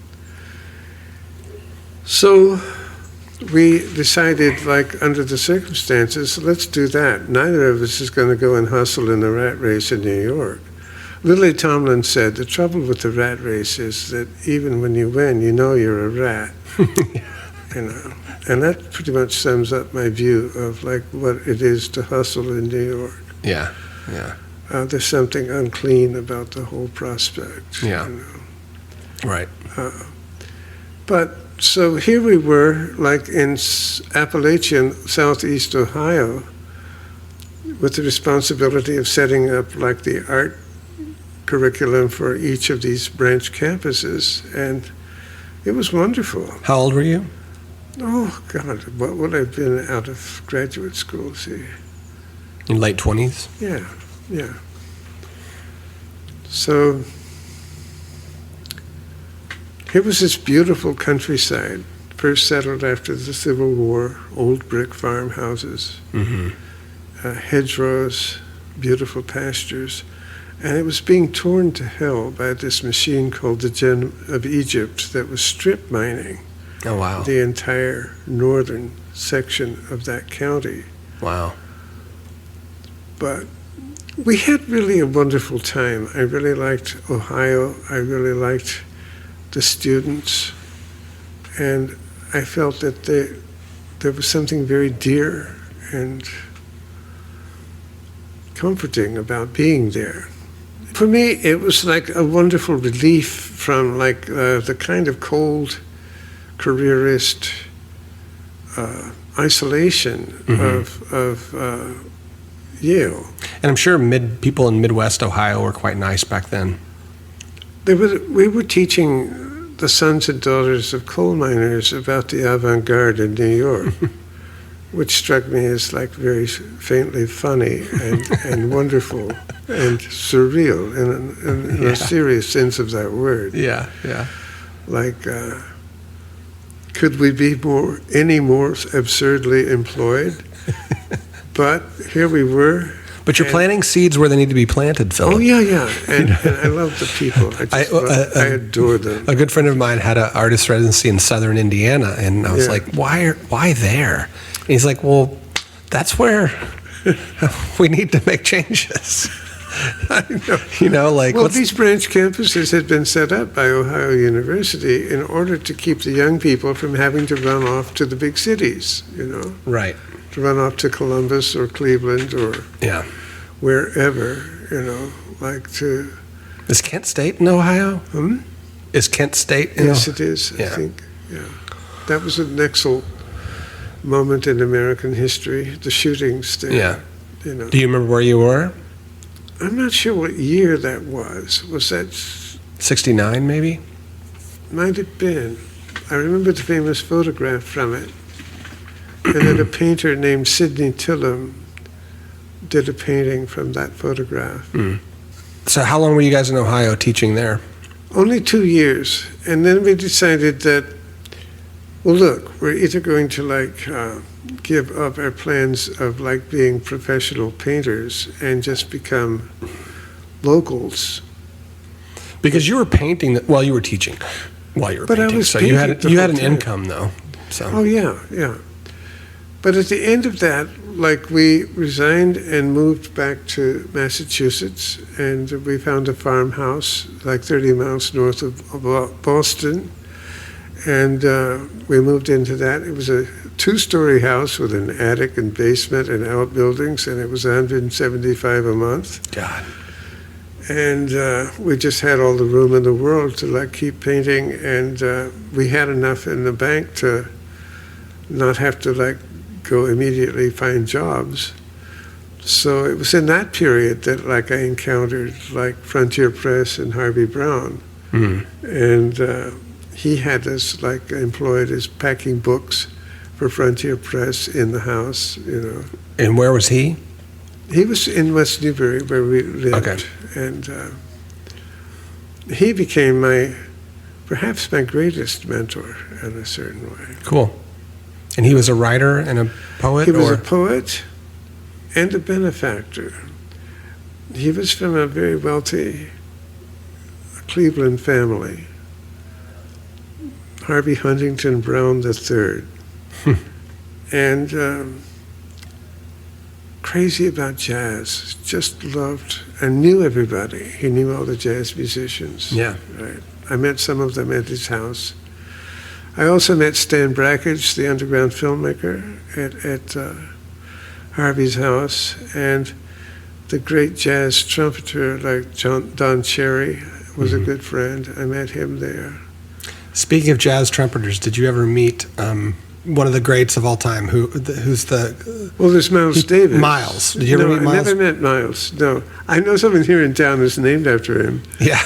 Speaker 2: So we decided, like, under the circumstances, let's do that. Neither of us is going to go and hustle in the rat race in New York. Lily Tomlin said, the trouble with the rat race is that even when you win, you know you're a rat. And that pretty much sums up my view of, like, what it is to hustle in New York.
Speaker 1: Yeah, yeah.
Speaker 2: There's something unclean about the whole prospect.
Speaker 1: Yeah. Right.
Speaker 2: But so here we were, like in Appalachian, southeast Ohio, with the responsibility of setting up, like, the art curriculum for each of these branch campuses, and it was wonderful.
Speaker 1: How old were you?
Speaker 2: Oh, God, what would I have been out of graduate school, see?
Speaker 1: In late 20s?
Speaker 2: Yeah. So here was this beautiful countryside, first settled after the Civil War, old brick farmhouses, hedgerows, beautiful pastures, and it was being torn to hell by this machine called the Gem of Egypt that was strip mining.
Speaker 1: Oh, wow.
Speaker 2: The entire northern section of that county.
Speaker 1: Wow.
Speaker 2: But we had really a wonderful time. I really liked Ohio. I really liked the students. And I felt that there was something very dear and comforting about being there. For me, it was like a wonderful relief from, like, the kind of cold careerist isolation of Yale.
Speaker 1: And I'm sure people in Midwest Ohio were quite nice back then.
Speaker 2: We were teaching the sons and daughters of coal miners about the avant-garde in New York, which struck me as, like, very faintly funny and wonderful and surreal in a serious sense of that word.
Speaker 1: Yeah.
Speaker 2: Like, could we be any more absurdly employed? But here we were.
Speaker 1: But you're planting seeds where they need to be planted, Philip.
Speaker 2: Oh, yeah. And I love the people. I adore them.
Speaker 1: A good friend of mine had an artist residency in southern Indiana, and I was like, why there? And he's like, well, that's where we need to make changes.
Speaker 2: I know. Well, these branch campuses had been set up by Ohio University in order to keep the young people from having to run off to the big cities,
Speaker 1: Right.
Speaker 2: To run off to Columbus or Cleveland or wherever, like to...
Speaker 1: Is Kent State in Ohio? Is Kent State in Ohio?
Speaker 2: Yes, it is, I think, yeah. That was an excellent moment in American history, the shootings there.
Speaker 1: Yeah. Do you remember where you were?
Speaker 2: I'm not sure what year that was. Was that...
Speaker 1: 69, maybe?
Speaker 2: Might have been. I remember the famous photograph from it. And then a painter named Sidney Tillum did a painting from that photograph.
Speaker 1: So how long were you guys in Ohio teaching there?
Speaker 2: Only 2 years. And then we decided that, well, look, we're either going to give up our plans of being professional painters and just become locals.
Speaker 1: Because you were painting while you were teaching, while you were painting.
Speaker 2: I was
Speaker 1: so
Speaker 2: painting
Speaker 1: you had an
Speaker 2: time.
Speaker 1: income though. So.
Speaker 2: Oh yeah. But at the end of that, we resigned and moved back to Massachusetts, and we found a farmhouse 30 miles north of Boston, and we moved into that. It was a 2-story house with an attic and basement and outbuildings, and it was $175 a month.
Speaker 1: God.
Speaker 2: And we just had all the room in the world to keep painting, and we had enough in the bank to not have to go immediately find jobs. So it was in that period that I encountered Frontier Press and Harvey Brown, and he had us employed as packing books for Frontier Press in the house,
Speaker 1: And where was he?
Speaker 2: He was in West Newbury where we lived.
Speaker 1: Okay.
Speaker 2: And he became perhaps my greatest mentor in a certain way.
Speaker 1: Cool. And he was a writer and a poet?
Speaker 2: He was a poet and a benefactor. He was from a very wealthy Cleveland family. Harvey Huntington Brown III. And crazy about jazz, just loved and knew everybody. He knew all the jazz musicians.
Speaker 1: Yeah.
Speaker 2: Right. I met some of them at his house. I also met Stan Brakhage, the underground filmmaker, at Harvey's house, and the great jazz trumpeter Don Cherry was a good friend. I met him there.
Speaker 1: Speaking of jazz trumpeters, did you ever meet one of the greats of all time? Who's the?
Speaker 2: Well, there's Miles Davis.
Speaker 1: Miles. Did you ever meet Miles?
Speaker 2: I never met Miles. No, I know someone here in town who's named after him.
Speaker 1: Yeah.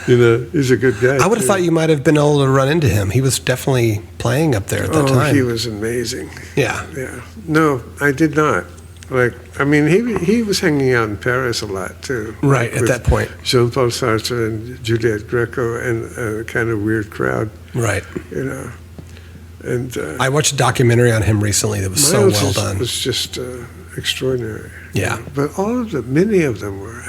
Speaker 2: He's a good guy.
Speaker 1: I would have thought you might have been able to run into him. He was definitely playing up there at that time.
Speaker 2: Oh, he was amazing.
Speaker 1: Yeah.
Speaker 2: Yeah. No, I did not. He was hanging out in Paris a lot too.
Speaker 1: Right, at that point.
Speaker 2: Jean-Paul Sartre and Juliette Greco and a kind of weird crowd.
Speaker 1: Right.
Speaker 2: And
Speaker 1: I watched a documentary on him recently that was so well done.
Speaker 2: It was just extraordinary.
Speaker 1: Yeah.
Speaker 2: But many of them were.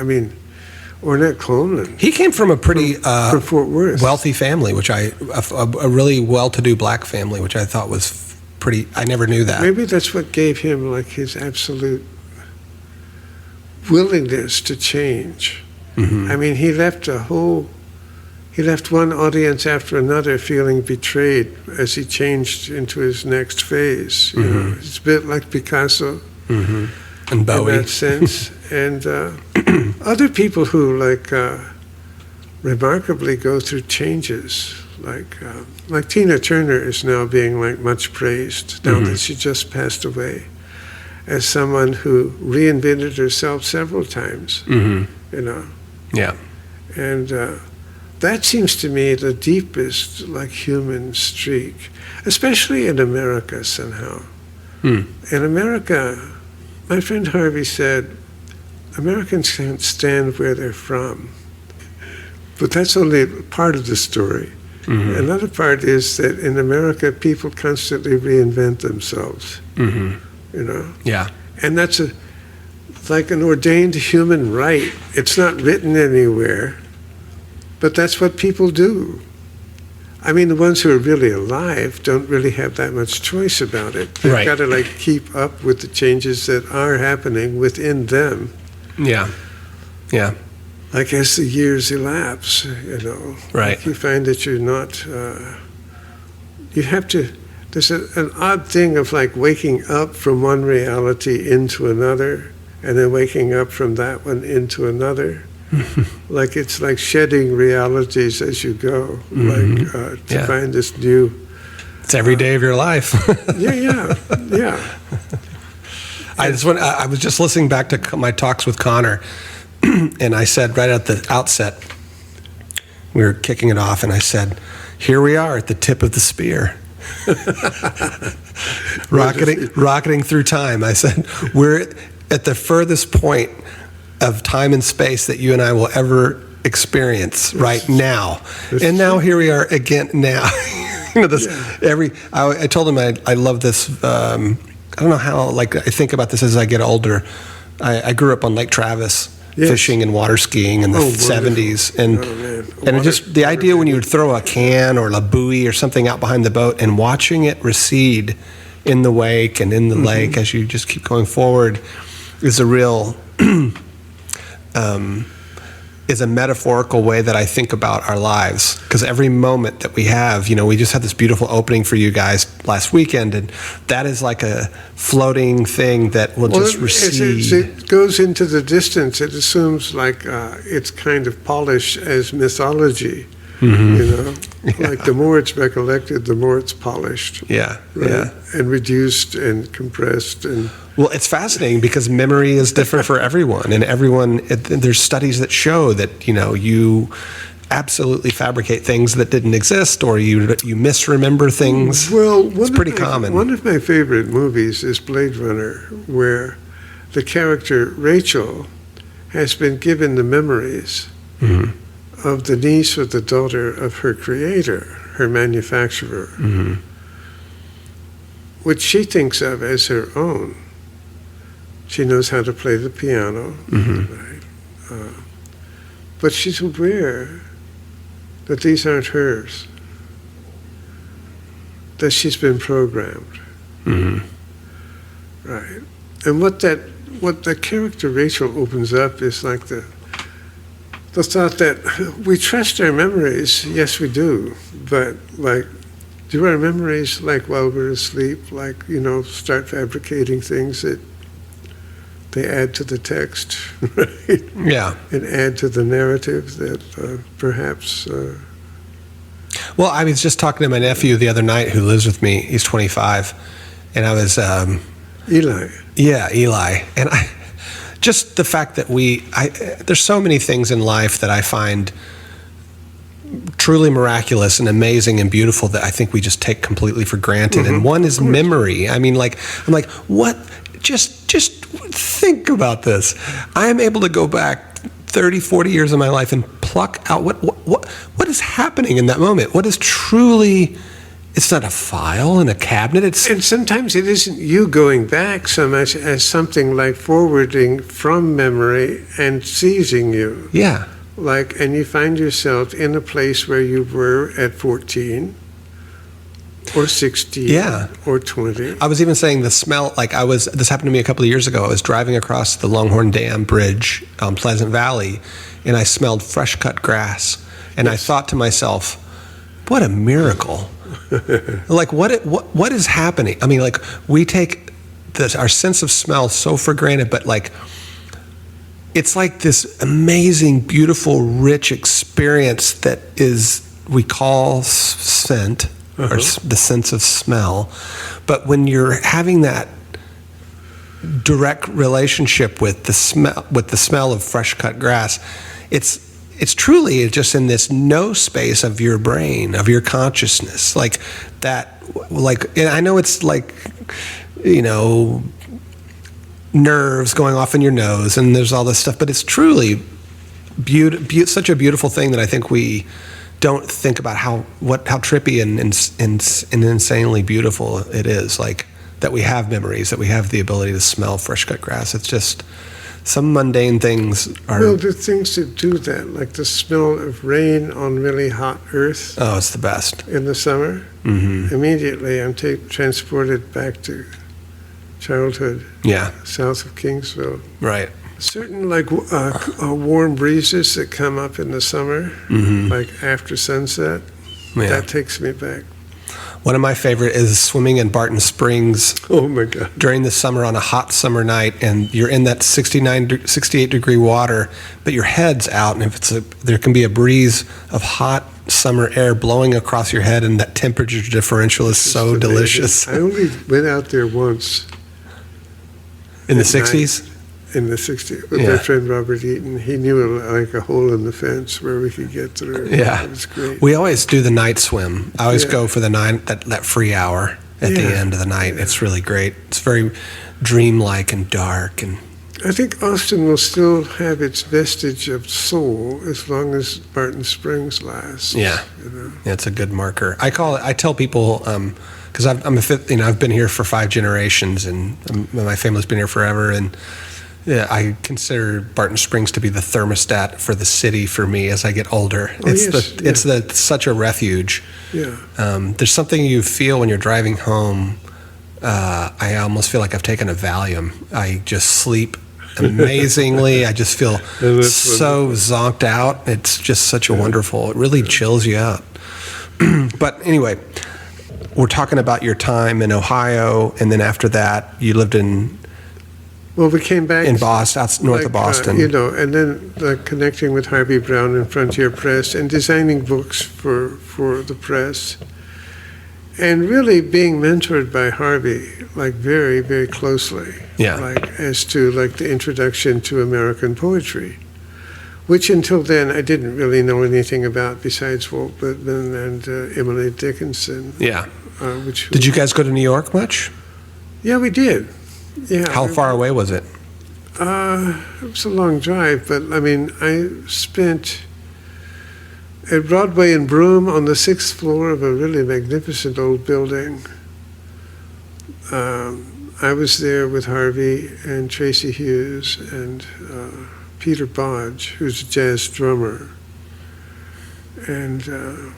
Speaker 2: Ornette Coleman.
Speaker 1: He came from a pretty
Speaker 2: from Fort Worth.
Speaker 1: wealthy family, a really well-to-do black family, which I thought was pretty. I never knew that.
Speaker 2: Maybe that's what gave him his absolute willingness to change.
Speaker 1: Mm-hmm.
Speaker 2: He left one audience after another feeling betrayed as he changed into his next phase. It's a bit like Picasso.
Speaker 1: And Bowie.
Speaker 2: In that sense. And other people who remarkably go through changes, like Tina Turner is now being much praised now that she just passed away, as someone who reinvented herself several times.
Speaker 1: Yeah.
Speaker 2: And that seems to me the deepest human streak, especially in America somehow. In America, my friend Harvey said, Americans can't stand where they're from. But that's only part of the story. Another part is that in America, people constantly reinvent themselves.
Speaker 1: Yeah.
Speaker 2: And that's an ordained human right. It's not written anywhere, but that's what people do. The ones who are really alive don't really have that much choice about it. They've got to keep up with the changes that are happening within them.
Speaker 1: Yeah. Yeah.
Speaker 2: As the years elapse,
Speaker 1: Right.
Speaker 2: you find that you're not, you have to, there's an odd thing of waking up from one reality into another, and then waking up from that one into another. It's like shedding realities as you go, to find this new.
Speaker 1: It's every day of your life.
Speaker 2: Yeah.
Speaker 1: I was just listening back to my talks with Connor, and I said right at the outset, we were kicking it off, and I said, "Here we are at the tip of the spear, rocketing through time." I said, "We're at the furthest point of time and space that you and I will ever experience right now. And now here we are again now. This I told him I love this. I don't know how. Like, I think about this as I get older. I grew up on Lake Travis, fishing and water skiing in the 70s, and it just the idea when you would throw a can or a buoy or something out behind the boat and watching it recede in the wake and in the lake as you just keep going forward is a real is a metaphorical way that I think about our lives, because every moment that we have, we just had this beautiful opening for you guys last weekend, and that is like a floating thing that will just recede.
Speaker 2: As it goes into the distance, it assumes like it's kind of polished as mythology. Like the more it's recollected, the more it's polished. And reduced and compressed. And
Speaker 1: well, it's fascinating because memory is different for everyone, and there's studies that show that you absolutely fabricate things that didn't exist, or you misremember things.
Speaker 2: Well,
Speaker 1: it's pretty common.
Speaker 2: One of my favorite movies is Blade Runner, where the character Rachel has been given the memories of the niece or the daughter of her creator, her manufacturer, which she thinks of as her own. She knows how to play the piano, right? But she's aware that these aren't hers, that she's been programmed. Right. And what the character Rachel opens up is like the thought that we trust our memories. Yes, we do. But do our memories, while we're asleep, start fabricating things that they add to the text, right?
Speaker 1: Yeah.
Speaker 2: And add to the narrative that perhaps...
Speaker 1: Well, I was just talking to my nephew the other night who lives with me. He's 25. And I was...
Speaker 2: Eli.
Speaker 1: Yeah, Eli. And just the fact that there's so many things in life that I find truly miraculous and amazing and beautiful that I think we just take completely for granted. And one is memory. I mean, I'm like, what? Just think about this. I am able to go back 30, 40 years of my life and pluck out what is happening in that moment. What is truly... It's not a file in a cabinet.
Speaker 2: And sometimes it isn't you going back so much as something like forwarding from memory and seizing you.
Speaker 1: Yeah.
Speaker 2: And you find yourself in a place where you were at 14 or 16 or 20.
Speaker 1: I was even saying the smell, this happened to me a couple of years ago. I was driving across the Longhorn Dam Bridge on Pleasant Valley, and I smelled fresh cut grass. And I thought to myself, what a miracle. What is happening? I mean, we take our sense of smell so for granted, but it's like this amazing, beautiful, rich experience that we call scent, or the sense of smell. But when you're having that direct relationship with the smell of fresh cut grass, it's truly just in this no space of your brain, of your consciousness, and I know it's nerves going off in your nose and there's all this stuff, but it's truly such a beautiful thing that I think we don't think about how trippy and insanely beautiful it is, that we have memories, that we have the ability to smell fresh cut grass. It's just... Some mundane things are...
Speaker 2: Well, the things that do that, like the smell of rain on really hot earth.
Speaker 1: Oh, it's the best.
Speaker 2: In the summer. Immediately I'm transported back to childhood.
Speaker 1: Yeah.
Speaker 2: South of Kingsville.
Speaker 1: Right.
Speaker 2: Certain warm breezes that come up in the summer, after sunset, that takes me back.
Speaker 1: One of my favorite is swimming in Barton Springs.
Speaker 2: Oh my God!
Speaker 1: During the summer on a hot summer night, and you're in that 68 degree water, but your head's out, and there can be a breeze of hot summer air blowing across your head, and that temperature differential is so delicious.
Speaker 2: I only went out there once.
Speaker 1: In the 60s?
Speaker 2: In the 60s, with my friend Robert Eaton. He knew a hole in the fence where we could get through.
Speaker 1: Yeah.
Speaker 2: It was great.
Speaker 1: We always do the night swim. I always go for the that free hour at the end of the night. It's really great. It's very dreamlike and dark. And
Speaker 2: I think Austin will still have its vestige of soul as long as Barton Springs lasts.
Speaker 1: Yeah.
Speaker 2: You know?
Speaker 1: Yeah, it's a good marker. I tell people, because I'm a fifth, I've been here for 5 generations, and my family's been here forever, and yeah, I consider Barton Springs to be the thermostat for the city for me as I get older.
Speaker 2: Oh,
Speaker 1: It's such a refuge.
Speaker 2: Yeah.
Speaker 1: There's something you feel when you're driving home. I almost feel like I've taken a Valium. I just sleep amazingly. I just feel so zonked out. It's just such a wonderful, it really chills you out. But anyway, we're talking about your time in Ohio, and then after that, you lived in
Speaker 2: Well, we came back
Speaker 1: in Boston, north of Boston.
Speaker 2: and then connecting with Harvey Brown and Frontier Press and designing books for the press. And really being mentored by Harvey, like very, very closely.
Speaker 1: Yeah.
Speaker 2: Like as to like the introduction to American poetry, which until then I didn't really know anything about besides Walt Whitman and Emily Dickinson.
Speaker 1: Yeah.
Speaker 2: Which
Speaker 1: Did you guys go to New York much?
Speaker 2: Yeah, we did. Yeah.
Speaker 1: How far away was it?
Speaker 2: It was a long drive, but I mean, I spent at Broadway and Broome on the 6th floor of a really magnificent old building. I was there with Harvey and Tracy Hughes and Peter Bodge, who's a jazz drummer. And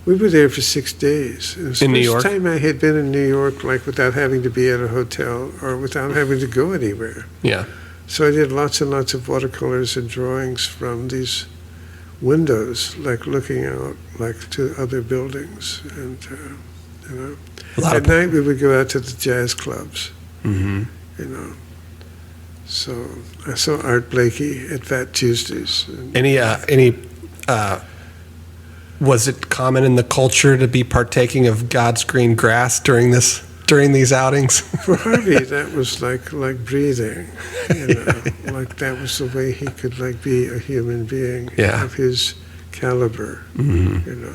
Speaker 2: we were there for 6 days. It was
Speaker 1: In New
Speaker 2: the
Speaker 1: York?
Speaker 2: first time I had been in New York, like without having to be at a hotel or without having to go anywhere.
Speaker 1: Yeah.
Speaker 2: So I did lots and lots of watercolors and drawings from these windows, like looking out, like to other buildings, and you know. At night we would go out to the jazz clubs,
Speaker 1: Mm-hmm.
Speaker 2: you know. So I saw Art Blakey at Fat Tuesdays. And
Speaker 1: Was it common in the culture to be partaking of God's green grass during these outings?
Speaker 2: for Harvey, that was like breathing, you know. Like that was the way he could like be a human being of his caliber, you know.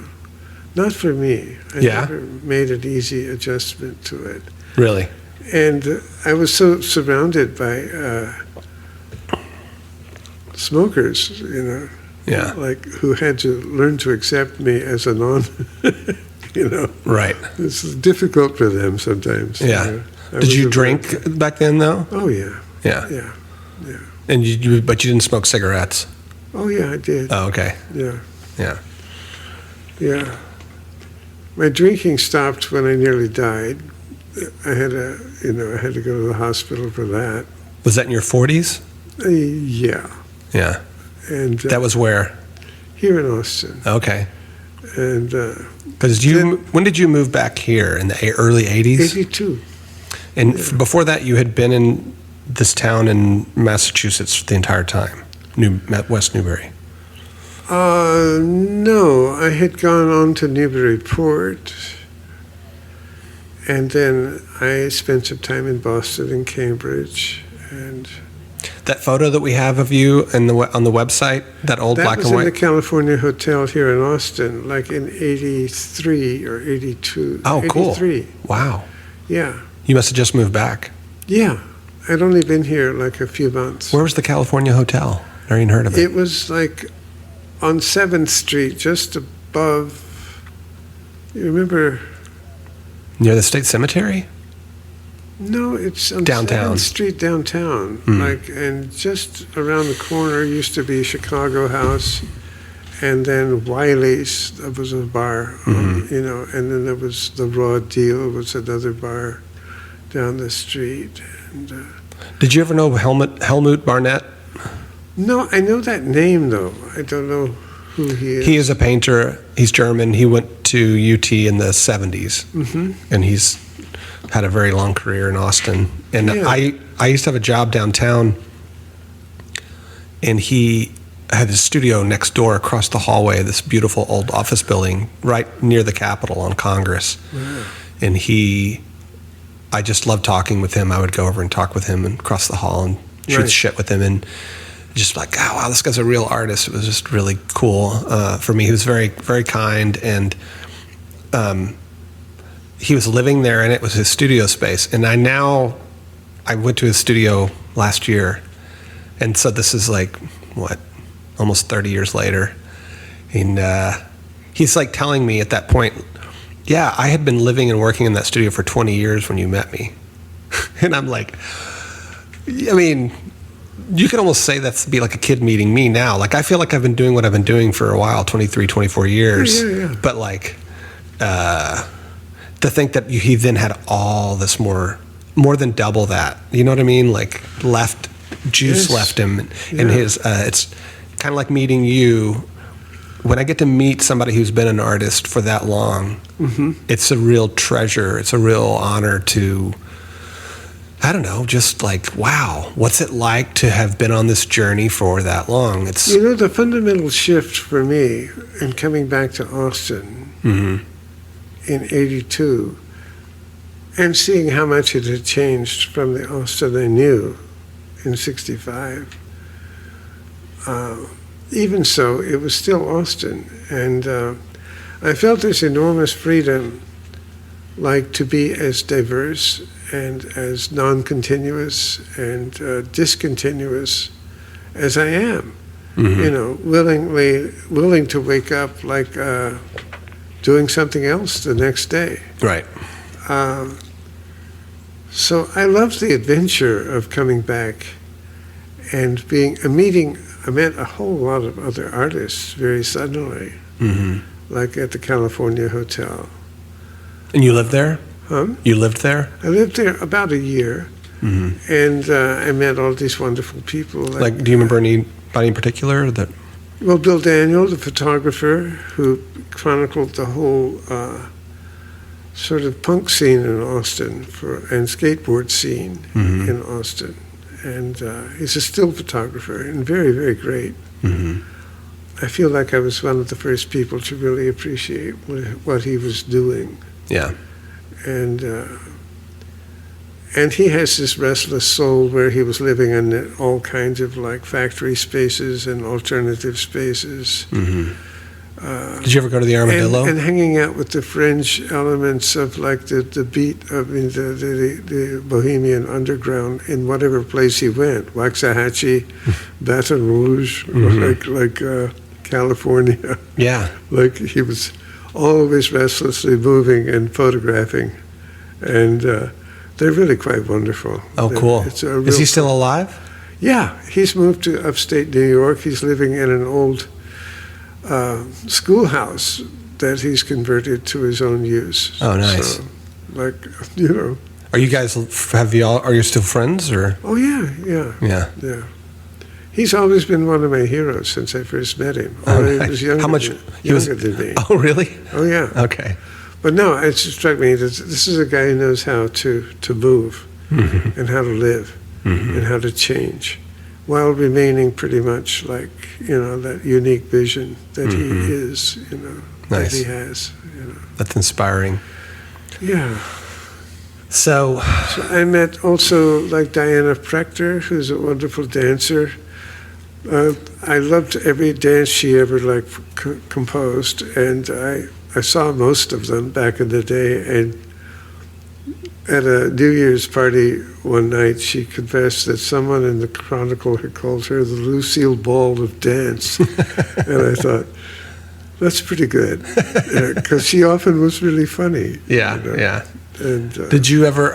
Speaker 2: Not for me. I never made an easy adjustment to it.
Speaker 1: Really?
Speaker 2: And I was so surrounded by smokers, you know, like who had to learn to accept me as a you know.
Speaker 1: Right.
Speaker 2: It's difficult for them sometimes.
Speaker 1: Yeah.
Speaker 2: You know?
Speaker 1: Did you drink back then, though?
Speaker 2: Oh, yeah.
Speaker 1: Yeah.
Speaker 2: Yeah. Yeah.
Speaker 1: And but you didn't smoke cigarettes?
Speaker 2: Oh, yeah, I did.
Speaker 1: Oh, okay.
Speaker 2: Yeah.
Speaker 1: Yeah.
Speaker 2: Yeah. My drinking stopped when I nearly died. I had to go to the hospital for that.
Speaker 1: Was that in your 40s?
Speaker 2: Yeah.
Speaker 1: Yeah.
Speaker 2: And
Speaker 1: that was where?
Speaker 2: Here in Austin.
Speaker 1: Okay.
Speaker 2: And
Speaker 1: because when did you move back here, in the early 80s?
Speaker 2: 82.
Speaker 1: And before that, you had been in this town in Massachusetts the entire time, West Newbury.
Speaker 2: No, I had gone on to Newburyport, and then I spent some time in Boston and Cambridge, and
Speaker 1: that photo that we have of you on the website, that old black and white.
Speaker 2: That was in the California Hotel here in Austin, like in '83 or '82.
Speaker 1: Oh, cool!
Speaker 2: 83.
Speaker 1: Wow.
Speaker 2: Yeah.
Speaker 1: You must have just moved back.
Speaker 2: Yeah, I'd only been here like a few months.
Speaker 1: Where was the California Hotel? Never even heard of it.
Speaker 2: It was like on 7th Street, just above. You remember?
Speaker 1: Near the State Cemetery?
Speaker 2: No, it's on
Speaker 1: downtown
Speaker 2: 7th Street downtown. Like, and just around the corner used to be Chicago House, and then Wiley's. That was a bar, you know, and then there was the Raw Deal, was another bar down the street. And,
Speaker 1: did you ever know Helmut Barnett?
Speaker 2: No, I know that name though. I don't know who he is.
Speaker 1: He is a painter. He's German. He went to UT in the 70s, and he's had a very long career in Austin. And I used to have a job downtown, and he had his studio next door across the hallway, this beautiful old office building right near the Capitol on Congress.
Speaker 2: Wow.
Speaker 1: And I just loved talking with him. I would go over and talk with him and across the hall and shoot shit with him, and just like, oh, wow, this guy's a real artist. It was just really cool for me. He was very, very kind, and he was living there, and it was his studio space. And I now I went to his studio last year, and so this is like, what, almost 30 years later. And he's like telling me at that point, yeah, I had been living and working in that studio for 20 years when you met me. And I'm like, I mean, you could almost say that's be like a kid meeting me now. Like, I feel like I've been doing what I've been doing for a while, 23, 24 years.
Speaker 2: Yeah.
Speaker 1: But like, to think that he then had all this more than double that, you know what I mean? Like, juice left him. And his, it's kind of like meeting you. When I get to meet somebody who's been an artist for that long, it's a real treasure. It's a real honor to, I don't know, just like, wow, what's it like to have been on this journey for that long? It's,
Speaker 2: You know, the fundamental shift for me in coming back to Austin in 82 and seeing how much it had changed from the Austin I knew in 65, even so, it was still Austin. And I felt this enormous freedom, like to be as diverse and as non-continuous and discontinuous as I am. You know, willing to wake up like doing something else the next day.
Speaker 1: right.
Speaker 2: So I loved the adventure of coming back and meeting. I met a whole lot of other artists very suddenly, like at the California Hotel.
Speaker 1: And you lived there?
Speaker 2: Huh?
Speaker 1: You lived there?
Speaker 2: I lived there about a year, and I met all these wonderful people.
Speaker 1: Like, do you remember anybody in particular that?
Speaker 2: Well, Bill Daniel, the photographer, who chronicled the whole sort of punk scene in Austin and skateboard scene in Austin. And he's a still photographer and very, very great. I feel like I was one of the first people to really appreciate what he was doing.
Speaker 1: Yeah.
Speaker 2: And he has this restless soul where he was living in all kinds of like factory spaces and alternative spaces.
Speaker 1: Did you ever go to the Armadillo?
Speaker 2: And hanging out with the fringe elements of like the beat of the Bohemian underground in whatever place he went, Waxahachie, Baton Rouge, like California.
Speaker 1: Yeah.
Speaker 2: Like he was always restlessly moving and photographing, and they're really quite wonderful.
Speaker 1: Oh, cool. Is he still alive?
Speaker 2: Yeah, he's moved to upstate New York. He's living in an old schoolhouse that he's converted to his own use.
Speaker 1: Oh, nice.
Speaker 2: So, like, you know.
Speaker 1: Are you guys, are you still friends, or?
Speaker 2: Oh, yeah.
Speaker 1: Yeah.
Speaker 2: He's always been one of my heroes since I first met him.
Speaker 1: Oh,
Speaker 2: He
Speaker 1: nice.
Speaker 2: was younger,
Speaker 1: How much?
Speaker 2: younger than me.
Speaker 1: Oh, really?
Speaker 2: Oh, yeah.
Speaker 1: Okay.
Speaker 2: But no, it just struck me that this is a guy who knows how to move and how to live and how to change while remaining pretty much like, you know, that unique vision that he is, you know,
Speaker 1: Nice.
Speaker 2: that he has, you know.
Speaker 1: That's inspiring.
Speaker 2: Yeah.
Speaker 1: So
Speaker 2: I met also like Diana Prechter, who's a wonderful dancer. I loved every dance she ever like composed, and I saw most of them back in the day. And at a New Year's party one night, she confessed that someone in the Chronicle had called her the Lucille Ball of dance, and I thought, that's pretty good, because she often was really funny.
Speaker 1: yeah,
Speaker 2: you know?
Speaker 1: yeah.
Speaker 2: And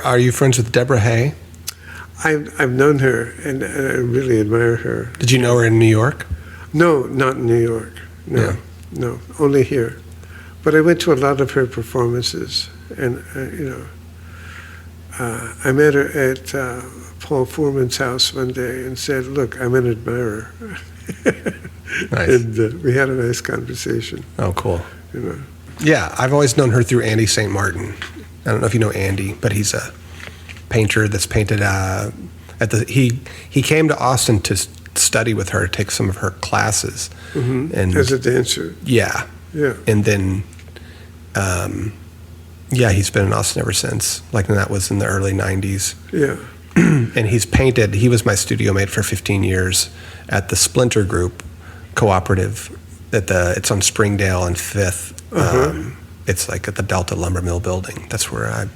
Speaker 1: Are you friends with Deborah Hay?
Speaker 2: I've known her, and I really admire her.
Speaker 1: Did you know her in New York?
Speaker 2: No, not in New York. No,
Speaker 1: Yeah.
Speaker 2: no, only here. But I went to a lot of her performances, and I met her at Paul Foreman's house one day and said, "Look, I'm an admirer."
Speaker 1: Nice.
Speaker 2: And we had a nice conversation.
Speaker 1: Oh, cool.
Speaker 2: You know.
Speaker 1: Yeah, I've always known her through Andy St. Martin. I don't know if you know Andy, but he's a painter that's painted he came to Austin to study with her, take some of her classes. And
Speaker 2: As a dancer.
Speaker 1: yeah.
Speaker 2: Yeah.
Speaker 1: And then he's been in Austin ever since. Like, and that was in the early 90s.
Speaker 2: Yeah.
Speaker 1: And he's painted, he was my studio mate for 15 years at the Splinter Group Cooperative. It's on Springdale and 5th. It's like at the Delta Lumber Mill building. That's where I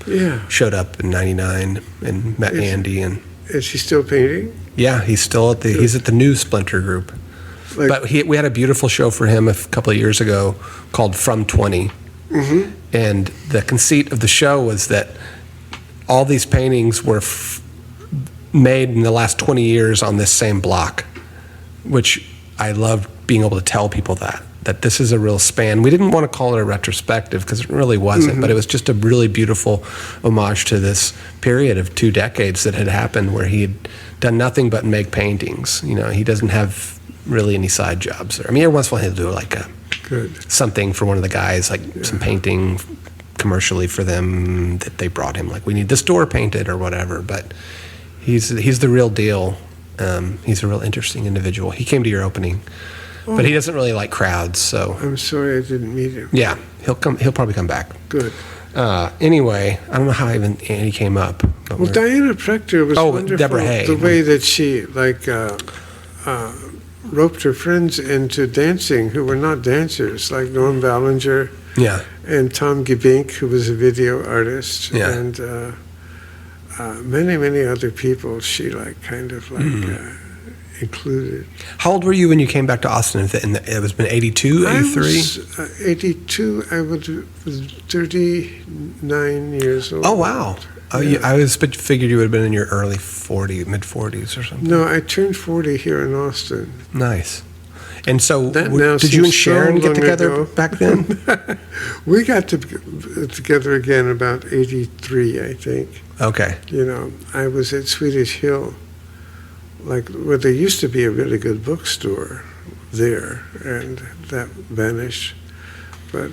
Speaker 2: Yeah.
Speaker 1: showed up in '99 and met Andy, and
Speaker 2: Is she still painting?
Speaker 1: yeah, he's still at the new Splinter group.
Speaker 2: Like,
Speaker 1: But we had a beautiful show for him a couple of years ago called From 20.
Speaker 2: mm-hmm.
Speaker 1: And the conceit of the show was that all these paintings were made in the last 20 years on this same block, which I loved being able to tell people that this is a real span. We didn't want to call it a retrospective because it really wasn't,
Speaker 2: Mm-hmm.
Speaker 1: but it was just a really beautiful homage to this period of 2 decades that had happened where he had done nothing but make paintings. You know, he doesn't have really any side jobs. I mean, every once in a while he'll do like something for one of the guys, like some painting commercially for them that they brought him. Like, we need this door painted or whatever. But he's the real deal. He's a real interesting individual. He came to your opening, but he doesn't really like crowds. So
Speaker 2: I'm sorry I didn't meet him.
Speaker 1: yeah, he'll come. He'll probably come back.
Speaker 2: Good.
Speaker 1: Anyway, I don't know how even Andy came up. But
Speaker 2: Well, Diana Prechter was wonderful.
Speaker 1: Deborah Hay.
Speaker 2: The way that she roped her friends into dancing who were not dancers, like Norm Ballinger
Speaker 1: Yeah.
Speaker 2: and Tom Gibink, who was a video artist,
Speaker 1: Yeah.
Speaker 2: and many other people. She included.
Speaker 1: How old were you when you came back to Austin? It was been 82, 83?
Speaker 2: I was 82. I was 39 years old.
Speaker 1: Oh, wow. Oh,
Speaker 2: Yeah.
Speaker 1: I figured you would have been in your early 40s, mid-40s or something.
Speaker 2: No, I turned 40 here in Austin.
Speaker 1: Nice. And so,
Speaker 2: That now
Speaker 1: did you and
Speaker 2: seems so
Speaker 1: Sharon get
Speaker 2: long
Speaker 1: together
Speaker 2: ago.
Speaker 1: back then?
Speaker 2: We got together again about 83, I think.
Speaker 1: Okay.
Speaker 2: You know, I was at Swedish Hill, like where there used to be a really good bookstore there, and that vanished. But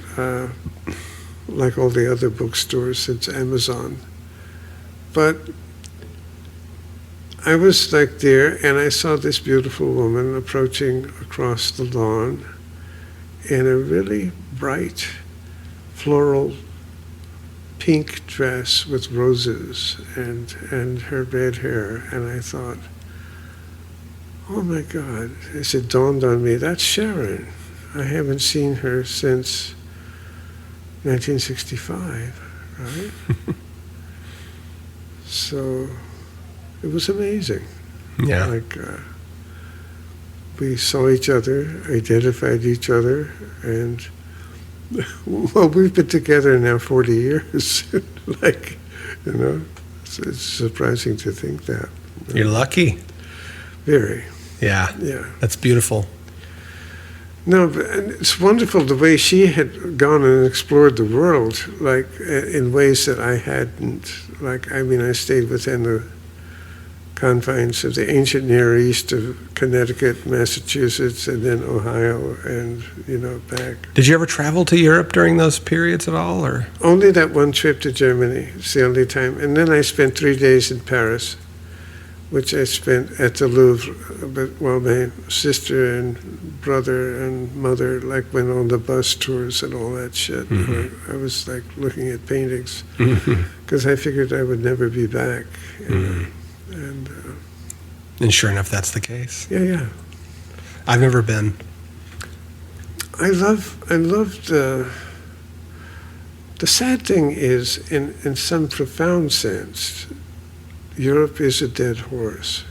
Speaker 2: like all the other bookstores since Amazon. But I was like there, and I saw this beautiful woman approaching across the lawn in a really bright floral pink dress with roses and her red hair. And I thought, oh my God, it dawned on me, that's Sharon. I haven't seen her since 1965, right? So it was amazing.
Speaker 1: Yeah.
Speaker 2: Like we saw each other, identified each other, and well, we've been together now 40 years. Like, you know, it's surprising to think that.
Speaker 1: You're lucky.
Speaker 2: Very.
Speaker 1: Yeah.
Speaker 2: Yeah.
Speaker 1: That's beautiful.
Speaker 2: No, and it's wonderful the way she had gone and explored the world, like in ways that I hadn't. Like, I mean, I stayed within the confines of the ancient Near East of Connecticut, Massachusetts, and then Ohio, and, you know, back.
Speaker 1: Did you ever travel to Europe during those periods at all, or?
Speaker 2: Only that one trip to Germany. It's the only time. And then I spent 3 days in Paris, which I spent at the Louvre. But while my sister and brother and mother like went on the bus tours and all that shit, where I was like looking at paintings because I figured I would never be back. You know?
Speaker 1: And sure enough, that's the case.
Speaker 2: Yeah.
Speaker 1: I've never been.
Speaker 2: I loved. The sad thing is, in some profound sense, Europe is a dead horse.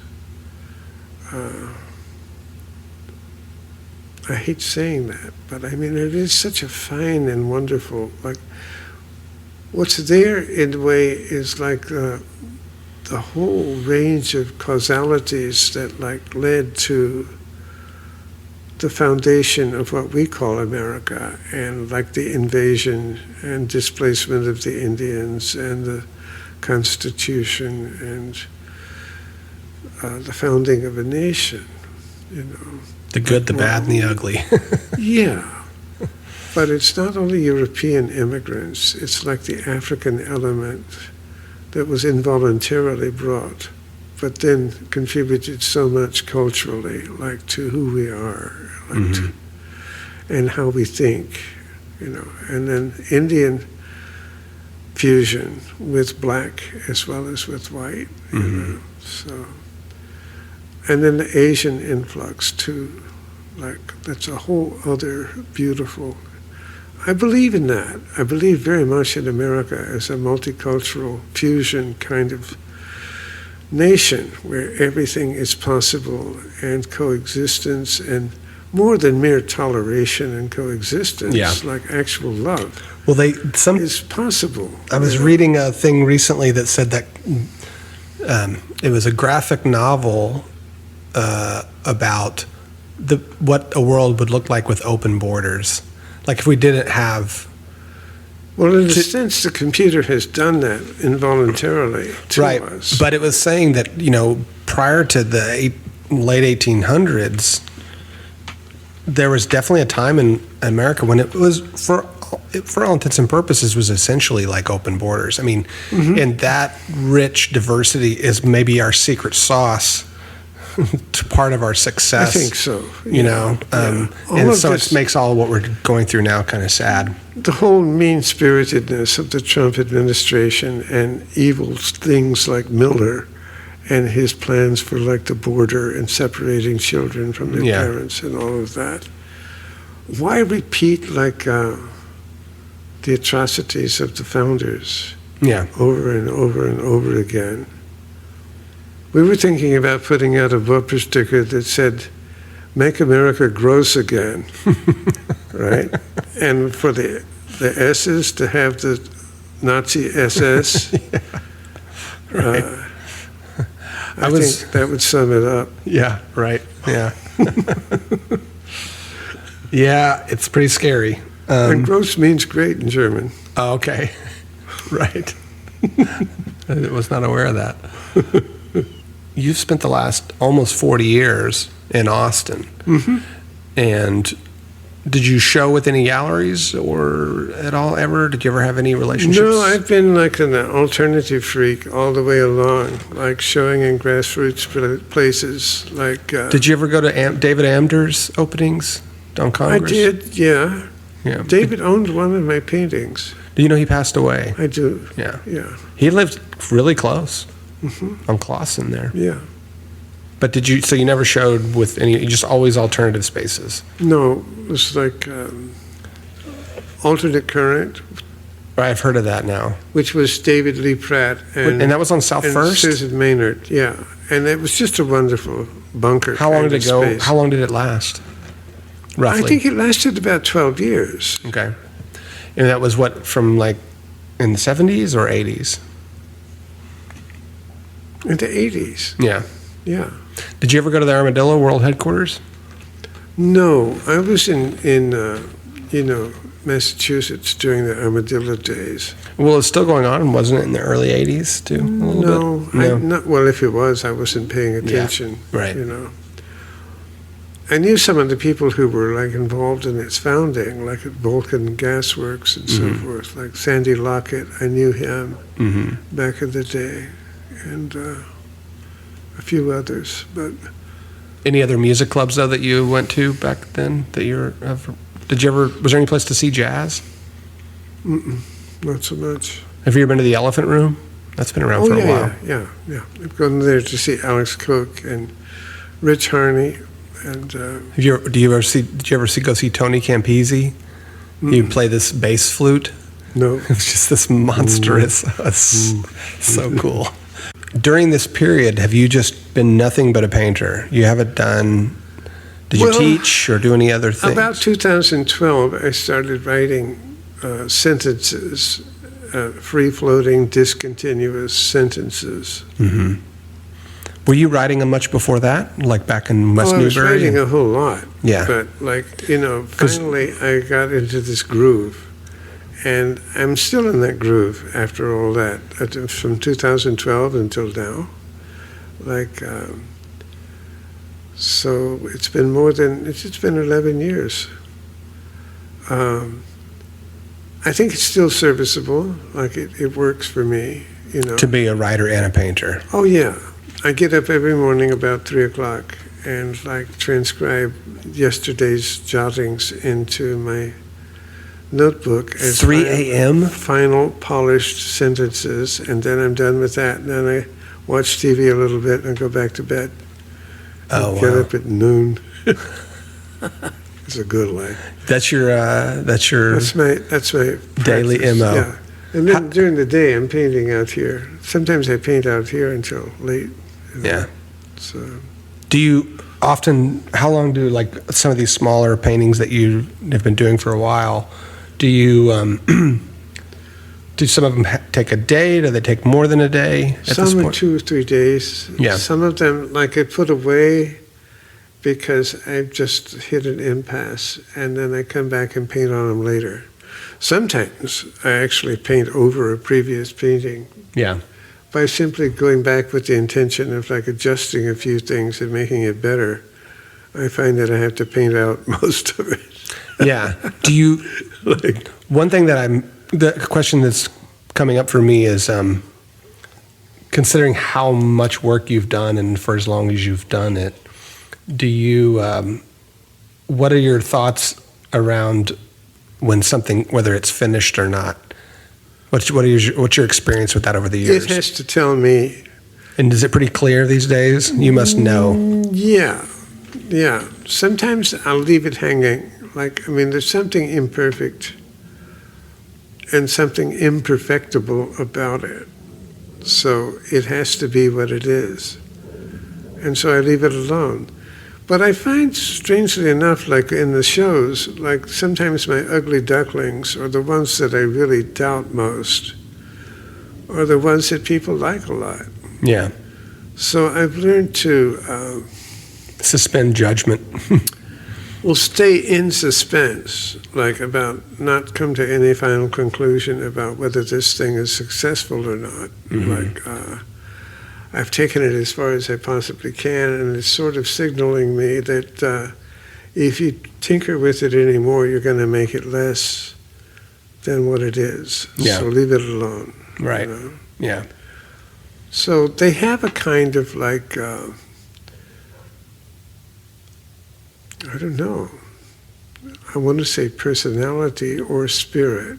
Speaker 2: I hate saying that, but I mean, it is such a fine and wonderful, like, what's there in a way is like the whole range of causalities that like led to the foundation of what we call America, and like the invasion and displacement of the Indians and the Constitution and the founding of a nation, you know.
Speaker 1: The good, the bad, and the ugly.
Speaker 2: Yeah. But it's not only European immigrants, it's like the African element that was involuntarily brought, but then contributed so much culturally, like to who we are, like to, and how we think, you know. And then Indian fusion with black as well as with white, you know. So, and then the Asian influx too, like that's a whole other beautiful I believe in that. I believe very much in America as a multicultural fusion kind of nation where everything is possible and coexistence and more than mere toleration and coexistence,
Speaker 1: Yeah.
Speaker 2: like actual love
Speaker 1: Well,
Speaker 2: is possible.
Speaker 1: I was reading a thing recently that said that it was a graphic novel about what a world would look like with open borders. Like if we didn't have...
Speaker 2: Well, in a sense, the computer has done that involuntarily to
Speaker 1: Right,
Speaker 2: us.
Speaker 1: but it was saying that, prior to the late 1800s, there was definitely a time in America when it was, for all intents and purposes, was essentially like open borders. I mean, and that rich diversity is maybe our secret sauce to part of our success.
Speaker 2: I think so.
Speaker 1: And so it makes all what we're going through now kind of sad.
Speaker 2: The whole mean-spiritedness of the Trump administration and evil things like Miller and his plans for like the border and separating children from their parents and all of that. Why repeat like the atrocities of the founders over and over and over again? We were thinking about putting out a bumper sticker that said, "Make America gross again," right? And for the S's to have the Nazi SS.
Speaker 1: Right.
Speaker 2: I think that would sum it up.
Speaker 1: Yeah, right. Yeah. Yeah, it's pretty scary.
Speaker 2: And gross means great in German.
Speaker 1: Oh, okay. Right. I was not aware of that. You've spent the last almost 40 years in Austin. And did you show with any galleries or at all ever? Did you ever have any relationships?
Speaker 2: No, I've been like an alternative freak all the way along, like showing in grassroots places. Like,
Speaker 1: did you ever go to David Amder's openings on Congress?
Speaker 2: I did, yeah.
Speaker 1: Yeah.
Speaker 2: David owned one of my paintings.
Speaker 1: Do you know he passed away?
Speaker 2: I do.
Speaker 1: Yeah.
Speaker 2: Yeah.
Speaker 1: He lived really close on Clawson there.
Speaker 2: Yeah.
Speaker 1: But so you never showed with any, just always alternative spaces?
Speaker 2: No, it was like Alternate Current.
Speaker 1: I've heard of that now.
Speaker 2: Which was David Lee Pratt. And
Speaker 1: that was on South
Speaker 2: and
Speaker 1: First?
Speaker 2: Susan Maynard, yeah. And it was just a wonderful bunker.
Speaker 1: How long did it go?
Speaker 2: Space.
Speaker 1: How long did it last? Roughly.
Speaker 2: I think it lasted about 12 years.
Speaker 1: Okay. And that was what, from like in the 70s or 80s?
Speaker 2: In the 80s.
Speaker 1: Yeah.
Speaker 2: Yeah.
Speaker 1: Did you ever go to the Armadillo World Headquarters?
Speaker 2: No, I was in Massachusetts during the Armadillo days.
Speaker 1: Well, it's still going on, wasn't it, in the early 80s too? A little bit?
Speaker 2: Well, if it was, I wasn't paying attention.
Speaker 1: Yeah, right.
Speaker 2: I knew some of the people who were like involved in its founding, like at Vulcan Gas Works and so forth, like Sandy Lockett. I knew him back in the day, and a few others. But
Speaker 1: any other music clubs though that you went to back then that you were? Did you ever? Was there any place to see jazz?
Speaker 2: Not so much.
Speaker 1: Have you ever been to the Elephant Room? That's been around for a while.
Speaker 2: Yeah. I've gone there to see Alex Cook and Rich Harney. And
Speaker 1: did you ever go see Tony Campisi? He play this bass flute.
Speaker 2: No,
Speaker 1: it was just this monstrous, so cool. During this period, have you just been nothing but a painter? You haven't done. Did you teach or do any other things?
Speaker 2: About 2012, I started writing sentences, free-floating, discontinuous sentences.
Speaker 1: Were you writing them much before that, like back in West Newbury?
Speaker 2: I was writing a whole lot.
Speaker 1: Yeah.
Speaker 2: But finally I got into this groove. And I'm still in that groove after all that, from 2012 until now. So it's been it's been 11 years. I think it's still serviceable, like it works for me,
Speaker 1: To be a writer and a painter.
Speaker 2: Oh, yeah. I get up every morning about 3 o'clock and transcribe yesterday's jottings into my notebook as
Speaker 1: 3 a.m.
Speaker 2: Final polished sentences, and then I'm done with that. And then I watch TV a little bit and go back to bed.
Speaker 1: Oh,
Speaker 2: Get up at noon. is a good light.
Speaker 1: That's your
Speaker 2: That's my
Speaker 1: daily
Speaker 2: practice,
Speaker 1: MO.
Speaker 2: Yeah. And then during the day, I'm painting out here. Sometimes I paint out here until late.
Speaker 1: Yeah.
Speaker 2: So
Speaker 1: Do you often, how long do, like, some of these smaller paintings that you have been doing for a while, do you, do some of them take a day? Do they take more than a day at this
Speaker 2: some are
Speaker 1: point?
Speaker 2: 2 or 3 days.
Speaker 1: Yeah.
Speaker 2: Some of them, like, I put away because I've just hit an impasse, and then I come back and paint on them later. Sometimes I actually paint over a previous painting
Speaker 1: Yeah.
Speaker 2: by simply going back with the intention of, like, adjusting a few things and making it better. I find that I have to paint out most of it.
Speaker 1: Yeah. Do you,
Speaker 2: Like,
Speaker 1: one thing that the question that's coming up for me is, considering how much work you've done and for as long as you've done it, do you, what are your thoughts around when something, whether it's finished or not? What's your experience with that over the years?
Speaker 2: it has to tell me,
Speaker 1: And is it pretty clear these days? You must know.
Speaker 2: yeah. Sometimes I'll leave it hanging. Like, I mean, there's something imperfect and something imperfectible about it. So it has to be what it is. And so I leave it alone. But I find, strangely enough, like in the shows, like sometimes my ugly ducklings are the ones that I really doubt most, or the ones that people like a lot.
Speaker 1: Yeah.
Speaker 2: So I've learned to,
Speaker 1: Suspend judgment.
Speaker 2: well, stay in suspense, like about not come to any final conclusion about whether this thing is successful or not. Like, I've taken it as far as I possibly can, and it's sort of signaling me that if you tinker with it anymore, you're going to make it less than what it is.
Speaker 1: Yeah.
Speaker 2: So leave it alone.
Speaker 1: Right.
Speaker 2: You know?
Speaker 1: Yeah.
Speaker 2: So they have a kind of like, I don't know, I want to say personality or spirit.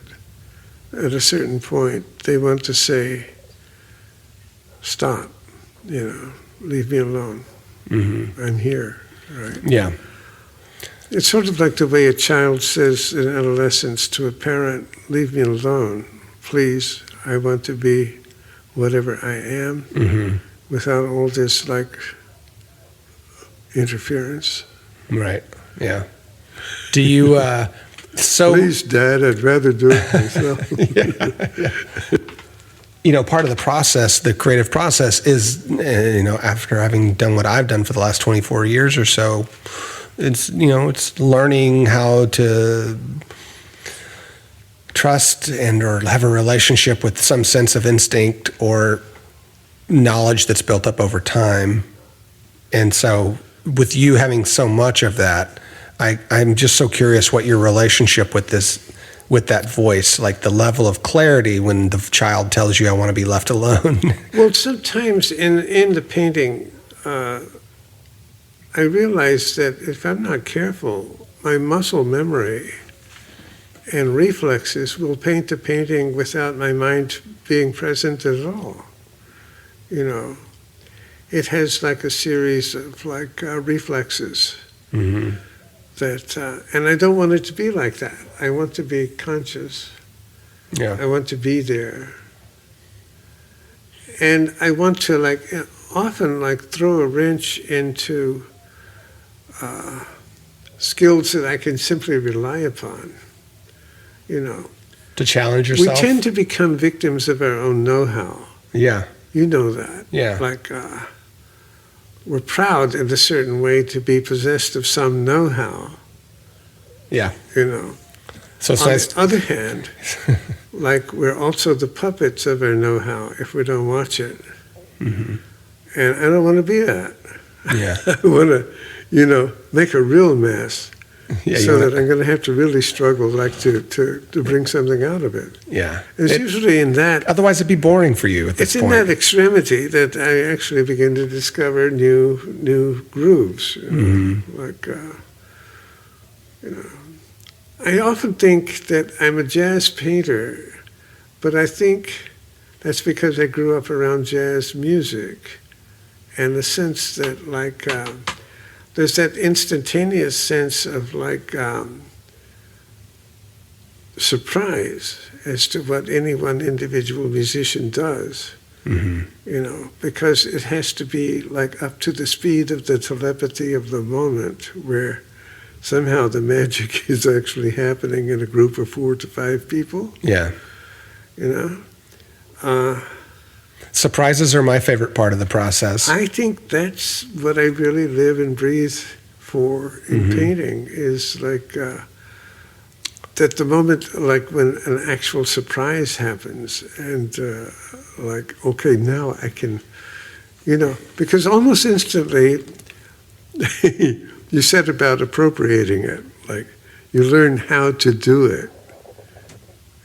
Speaker 2: At a certain point, they want to say, stop, leave me alone. I'm here, right?
Speaker 1: Yeah.
Speaker 2: It's sort of like the way a child says in adolescence to a parent, leave me alone, please, I want to be whatever I am without all this, like, interference.
Speaker 1: Right. Yeah. Do you,
Speaker 2: Please, Dad, I'd rather do it myself.
Speaker 1: Part of the process, the creative process is, after having done what I've done for the last 24 years or so, it's learning how to trust or have a relationship with some sense of instinct or knowledge that's built up over time. And so with you having so much of that, I'm just so curious what your relationship with that voice, like the level of clarity when the child tells you, I want to be left alone.
Speaker 2: Well, sometimes in the painting, I realize that if I'm not careful, my muscle memory and reflexes will paint the painting without my mind being present at all. It has like a series of like reflexes that, and I don't want it to be like that. I want to be conscious.
Speaker 1: Yeah.
Speaker 2: I want to be there. And I want to often throw a wrench into skills that I can simply rely upon.
Speaker 1: To challenge
Speaker 2: We
Speaker 1: yourself.
Speaker 2: tend to become victims of our own know-how.
Speaker 1: Yeah.
Speaker 2: You know that.
Speaker 1: Yeah.
Speaker 2: We're proud in a certain way to be possessed of some know-how.
Speaker 1: Yeah. So it's
Speaker 2: On
Speaker 1: nice.
Speaker 2: the other hand, we're also the puppets of our know-how if we don't watch it. And I don't want to be that.
Speaker 1: Yeah.
Speaker 2: I want to, make a real mess
Speaker 1: Yeah.
Speaker 2: so that I'm going to have to really struggle to bring something out of it.
Speaker 1: Yeah.
Speaker 2: It's usually in that.
Speaker 1: Otherwise, it'd be boring for you at this
Speaker 2: It's
Speaker 1: point.
Speaker 2: in that extremity that I actually begin to discover new grooves. I often think that I'm a jazz painter, but I think that's because I grew up around jazz music, and the sense that there's that instantaneous sense of like surprise as to what any one individual musician does.
Speaker 1: Mm-hmm.
Speaker 2: Because it has to be like up to the speed of the telepathy of the moment, where somehow the magic is actually happening in a group of 4 to 5 people.
Speaker 1: Yeah. Surprises are my favorite part of the process.
Speaker 2: I think that's what I really live and breathe for in painting, is like that the moment, like when an actual surprise happens, and like, okay, now I can, because almost instantly, you said about appropriating it, like you learn how to do it.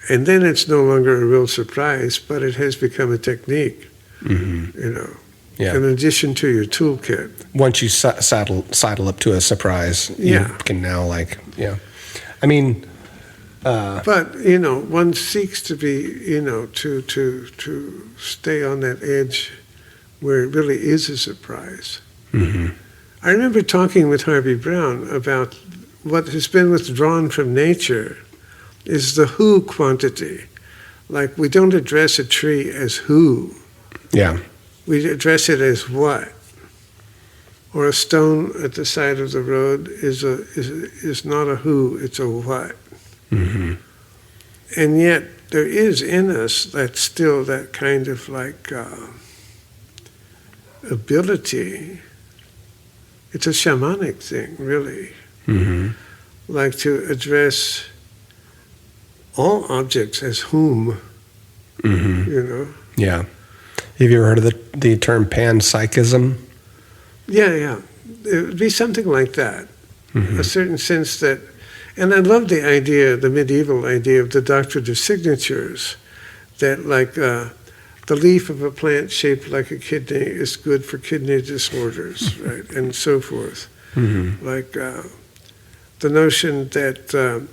Speaker 2: And then it's no longer a real surprise, but it has become a technique,
Speaker 1: Yeah.
Speaker 2: in addition to your toolkit.
Speaker 1: Once you saddle up to a surprise, you can now I mean,
Speaker 2: But, one seeks to be, to stay on that edge where it really is a surprise. I remember talking with Harvey Brown about what has been withdrawn from nature is the who quantity. Like, we don't address a tree as who.
Speaker 1: yeah.
Speaker 2: We address it as what. Or a stone at the side of the road is not a who, it's a what.
Speaker 1: Mm-hmm.
Speaker 2: And yet there is in us still that kind of like ability. It's a shamanic thing, really.
Speaker 1: Mm-hmm.
Speaker 2: Like to address all objects as whom,
Speaker 1: Mm-hmm. Yeah. Have you ever heard of the term panpsychism?
Speaker 2: Yeah. It would be something like that. A certain sense that, and I love the idea, the medieval idea of the doctrine of signatures, that like the leaf of a plant shaped like a kidney is good for kidney disorders, right, and so forth. Like the notion that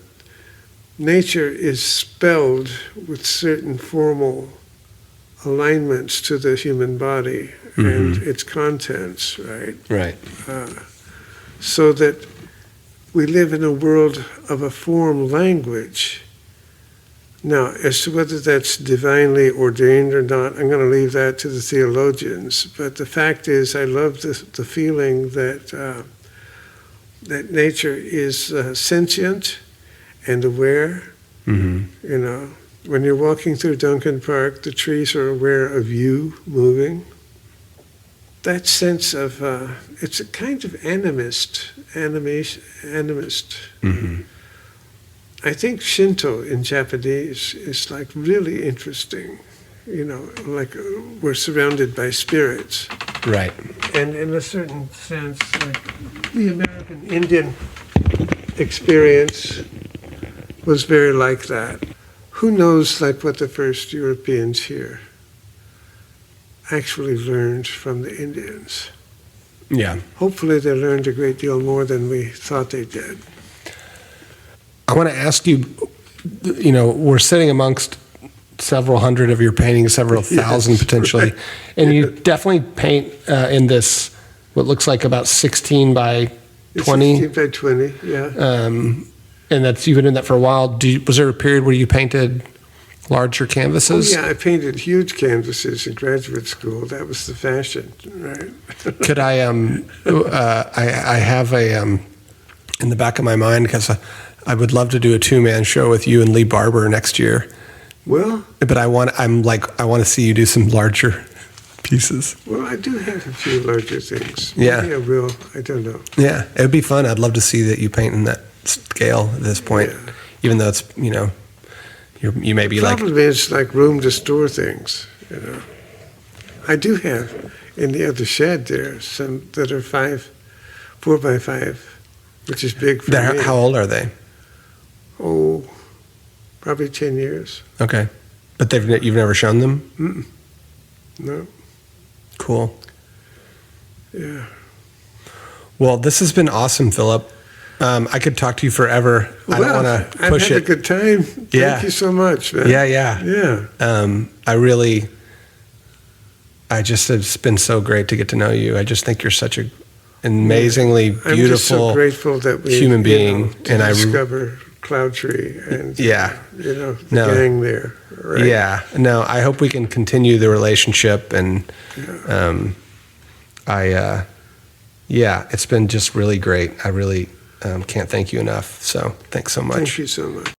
Speaker 2: nature is spelled with certain formal alignments to the human body and its contents, right?
Speaker 1: Right.
Speaker 2: So that we live in a world of a form language. Now, as to whether that's divinely ordained or not, I'm going to leave that to the theologians. But the fact is, I love the feeling that that nature is sentient and aware. When you're walking through Duncan Park, the trees are aware of you moving. That sense of, it's a kind of animist. I think Shinto in Japanese is like really interesting. Like we're surrounded by spirits.
Speaker 1: Right.
Speaker 2: And in a certain sense, like the American Indian experience was very like that. Who knows like what the first Europeans here actually learned from the Indians?
Speaker 1: Yeah.
Speaker 2: Hopefully they learned a great deal more than we thought they did.
Speaker 1: I want to ask you, we're sitting amongst several hundred of your paintings, several thousand potentially, and you definitely paint in this, what looks like about 16 by 20.
Speaker 2: 16 by 20, yeah.
Speaker 1: And you've been doing that for a while. Was there a period where you painted larger canvases?
Speaker 2: Oh, yeah, I painted huge canvases in graduate school. That was the fashion, right?
Speaker 1: Could I have in the back of my mind, because I would love to do a 2-man show with you and Lee Barber next year.
Speaker 2: Well,
Speaker 1: but I want to see you do some larger pieces.
Speaker 2: Well, I do have a few larger things.
Speaker 1: Yeah.
Speaker 2: Maybe I will. I don't know.
Speaker 1: Yeah, it would be fun. I'd love to see that you paint in that scale at this point, even though it's, you may be like...
Speaker 2: The problem is like room to store things, I do have in the other shed there some that are 4 by 5, which is big for me.
Speaker 1: How old are they?
Speaker 2: Oh, probably 10 years.
Speaker 1: Okay. But you've never shown them?
Speaker 2: No.
Speaker 1: Cool.
Speaker 2: Yeah.
Speaker 1: Well, this has been awesome, Philip. I could talk to you forever. I don't want to push it.
Speaker 2: I've had a good time. Thank you so much, man.
Speaker 1: Yeah. I just, it's been so great to get to know you. I just think you're such a amazingly
Speaker 2: I'm just so
Speaker 1: beautiful
Speaker 2: grateful that we
Speaker 1: human being,
Speaker 2: to
Speaker 1: and I
Speaker 2: discover Cloud Tree and
Speaker 1: Yeah.
Speaker 2: the
Speaker 1: No.
Speaker 2: gang there. Right?
Speaker 1: Yeah, no, I hope we can continue the relationship, and it's been just really great. I really can't thank you enough. So thanks so much.
Speaker 2: Thank you so much.